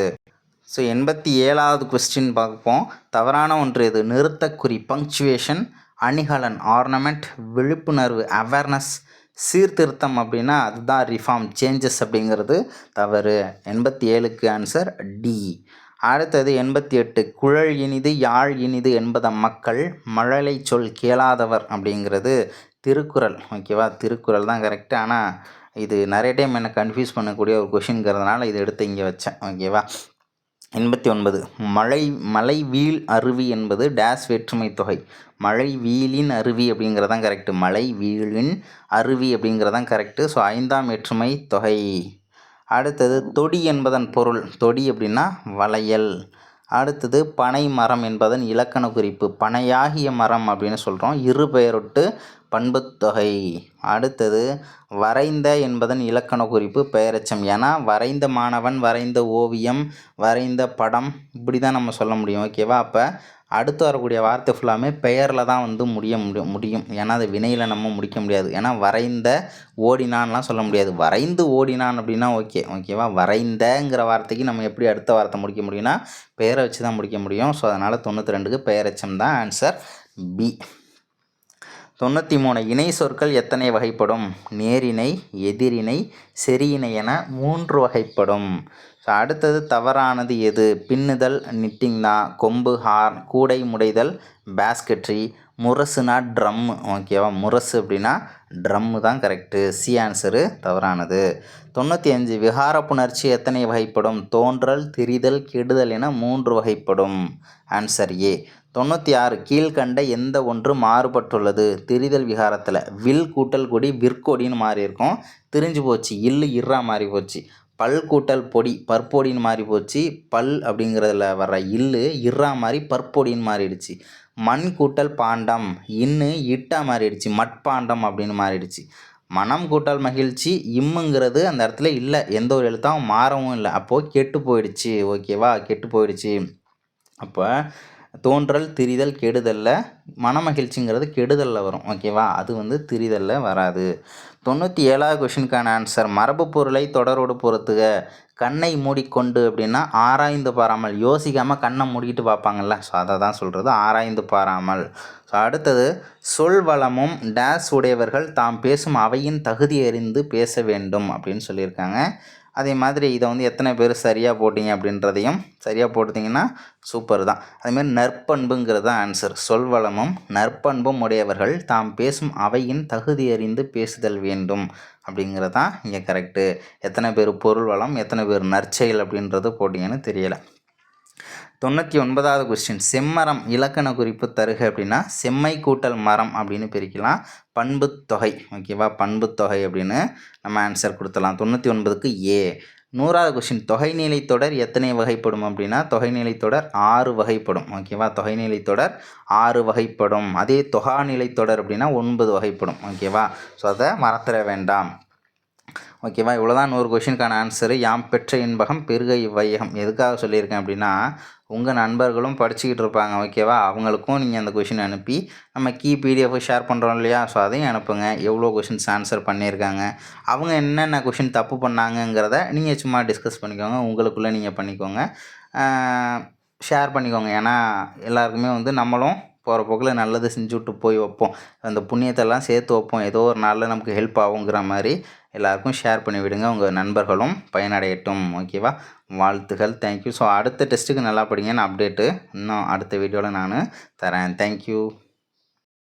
ஸோ 87வது கொஸ்டின் பார்ப்போம். தவறான ஒன்று எது? நிறுத்தக்குறி பங்க்சுவேஷன், அணிகலன் ஆர்னமெண்ட், விழிப்புணர்வு அவேர்னஸ், சீர்திருத்தம் அப்படின்னா அதுதான் ரிஃபார்ம் சேஞ்சஸ் அப்படிங்கிறது தவறு. 87க்கு ஆன்சர் டி. அடுத்தது 88, குழல் இனிது யாழ் இனிது என்பத மக்கள் மழலை சொல் கேளாதவர் அப்படிங்கிறது திருக்குறள். ஓகேவா? திருக்குறள் தான் கரெக்டு. ஆனால் இது நிறைய டைம் என்னை கன்ஃபியூஸ் பண்ணக்கூடிய ஒரு கொஷின்ங்கிறதுனால இதை எடுத்து இங்கே வச்சேன். ஓகேவா? 89, மலை வீழ் அருவி என்பது டேஸ் வேற்றுமை தொகை. மழை வீழின் அருவி அப்படிங்கிறதான் கரெக்டு. மலை வீழின் அருவி அப்படிங்கிறதான் கரெக்டு. ஸோ 5ஆம் வேற்றுமை தொகை. அடுத்தது, தொடி என்பதன் பொருள். தொடி அப்படின்னா வளையல். அடுத்தது, பனை மரம் என்பதன் இலக்கண குறிப்பு. பனையாகிய மரம் அப்படின்னு சொல்கிறோம். இரு பெயரொட்டு பண்புத்தொகை. அடுத்தது, வரைந்த என்பதன் இலக்கண குறிப்பு பெயரெச்சம். ஏன்னா வரைந்த மாணவன், வரைந்த ஓவியம், வரைந்த படம் இப்படி தான் நம்ம சொல்ல முடியும். ஓகேவா? அப்போ அடுத்து வரக்கூடிய வார்த்தை ஃபுல்லாமே பெயரில் தான் வந்து முடியும். ஏன்னா அது வினையில் நம்ம முடிக்க முடியாது. ஏன்னா வரைந்த ஓடினான்லாம் சொல்ல முடியாது. வரைந்து ஓடினான் அப்படின்னா ஓகேவா? வரைந்தங்கிற வார்த்தைக்கு நம்ம எப்படி அடுத்த வார்த்தை முடிக்க முடியும்னா பெயரை வச்சு தான் முடிக்க முடியும். ஸோ அதனால் 92க்கு பெயரெச்சம் தான் ஆன்சர் பி. 93, இணை சொற்கள் எத்தனை வகைப்படும்? நேரிணை, எதிரிணை, செரியிணை என 3 வகைப்படும். ஸோ அடுத்தது தவறானது எது? பின்னுதல் நிட்டிங் தான், கொம்பு ஹார்ன், கூடை முடைதல் பேஸ்கெட்ரி, முரசுனா ட்ரம்மு. ஓகேவா, முரசு அப்படின்னா ட்ரம்மு தான் கரெக்டு. சி ஆன்சரு தவறானது. 95 விகார புணர்ச்சி எத்தனை வகைப்படும்? தோன்றல், திரிதல், கெடுதல் என 3 வகைப்படும். Answer A. 96 கீழ்கண்ட எந்த ஒன்று மாறுபட்டுள்ளது? திரிதல் விகாரத்தில் வில் கூட்டல் கொடி விற்கொடின்னு மாறி இருக்கும், திரிஞ்சு போச்சு, இல்லு இர்ரா மாறி போச்சு. பல் கூட்டல் பொடி பற்பொடின்னு மாறி போச்சு, பல் அப்படிங்கிறதுல வர்ற இல்லு இர்ரா மாதிரி பற்பொடின்னு மாறிடுச்சு. மண் கூட்டல் பாண்டம் இன்னு இட்டா மாறிடுச்சு, மட்பாண்டம் அப்படின்னு மாறிடுச்சு. மனம் கூட்டல் மகிழ்ச்சி இம்முங்கிறது அந்த இடத்துல இல்லை, எந்த ஒரு எழுத்தாவும் மாறவும் இல்லை, அப்போது கெட்டு போயிடுச்சு. ஓகேவா, கெட்டு போயிடுச்சு. அப்போ தோன்றல் திரிதல் கெடுதலில் மனமகிழ்ச்சிங்கிறது கெடுதலில் வரும். ஓகேவா, அது வந்து திரிதலில் வராது. 97வது கொஷினுக்கான ஆன்சர் மரபு பொருளை தொடரோடு பொறுத்துக. கண்ணை மூடிக்கொண்டு அப்படின்னா ஆராய்ந்து பாராமல், யோசிக்காமல் கண்ணை மூடிக்கிட்டு பார்ப்பாங்கள்ல, ஸோ அதை தான் சொல்கிறது, ஆராய்ந்து பாராமல். ஸோ அடுத்தது சொல் வளமும் டேஸ் உடையவர்கள் தாம் பேசும் அவையின் தகுதி அறிந்து பேச வேண்டும் அப்படின்னு சொல்லியிருக்காங்க. அதே மாதிரி இதை வந்து எத்தனை பேர் சரியாக போட்டிங்க அப்படின்றதையும் சரியாக போட்டிங்கன்னா சூப்பர் தான். அதேமாதிரி நற்பண்புங்கிறது தான் ஆன்சர். சொல்வளமும் நற்பண்பும் உடையவர்கள் தாம் பேசும் அவையின் தகுதி அறிந்து பேசுதல் வேண்டும் அப்படிங்கிறது தான் இங்கே கரெக்டு. எத்தனை பேர் பொருள் வளம், எத்தனை பேர் நற்செயல் அப்படின்றது போட்டிங்கன்னு தெரியலை. 99வது கொஸ்டின் செம்மரம் இலக்கண குறிப்பு தருக அப்படின்னா செம்மை கூட்டல் மரம் அப்படின்னு பிரிக்கலாம். பண்பு தொகை. ஓகேவா, பண்பு தொகை அப்படின்னு நம்ம ஆன்சர் கொடுத்துடலாம். 99க்கு ஏ. 100வது கொஸ்டின் தொகைநிலை தொடர் எத்தனை வகைப்படும் அப்படின்னா தொகைநிலை தொடர் 6 வகைப்படும். ஓகேவா, தொகைநிலை தொடர் 6 வகைப்படும். அதே தொகாநிலை தொடர் அப்படின்னா 9 வகைப்படும். ஓகேவா, ஸோ அதை மறந்துட வேண்டாம். ஓகேவா, இவ்வளோதான் 100 கொஷினுக்கான ஆன்சரு. யாம் பெற்ற இன்பகம் பெருக இவ்வையகம் எதுக்காக சொல்லியிருக்கேன் அப்படின்னா உங்கள் நண்பர்களும் படிச்சுக்கிட்டு இருப்பாங்க. ஓகேவா, அவங்களுக்கும் நீங்கள் அந்த கொஷின் அனுப்பி நம்ம கீ பிடிஎஃப் ஷேர் பண்ணுறோம் இல்லையா, ஸோ அதையும் அனுப்புங்க. எவ்வளோ கொஷின்ஸ் ஆன்சர் பண்ணியிருக்காங்க, அவங்க என்னென்ன கொஷின் தப்பு பண்ணாங்கங்கிறத நீங்கள் சும்மா டிஸ்கஸ் பண்ணிக்கோங்க, உங்களுக்குள்ளே நீங்கள் பண்ணிக்கோங்க, ஷேர் பண்ணிக்கோங்க. ஏன்னா எல்லாருக்குமே வந்து நம்மளும் போகிற போக்கில் நல்லது செஞ்சு விட்டு போய் வைப்போம், அந்த புண்ணியத்தெல்லாம் சேர்த்து வைப்போம், ஏதோ ஒரு நாளில் நமக்கு ஹெல்ப் ஆகுங்கிற மாதிரி எல்லாருக்கும் ஷேர் பண்ணி விடுங்க, உங்கள் நண்பர்களும் பயனடையட்டும். ஓகேவா, வாழ்த்துகள். தேங்க்யூ. ஸோ அடுத்த டெஸ்ட்டுக்கு நல்லா படிங்க, நான் அப்டேட்டு இன்னும் அடுத்த வீடியோவில் நான் தரேன். தேங்க்யூ.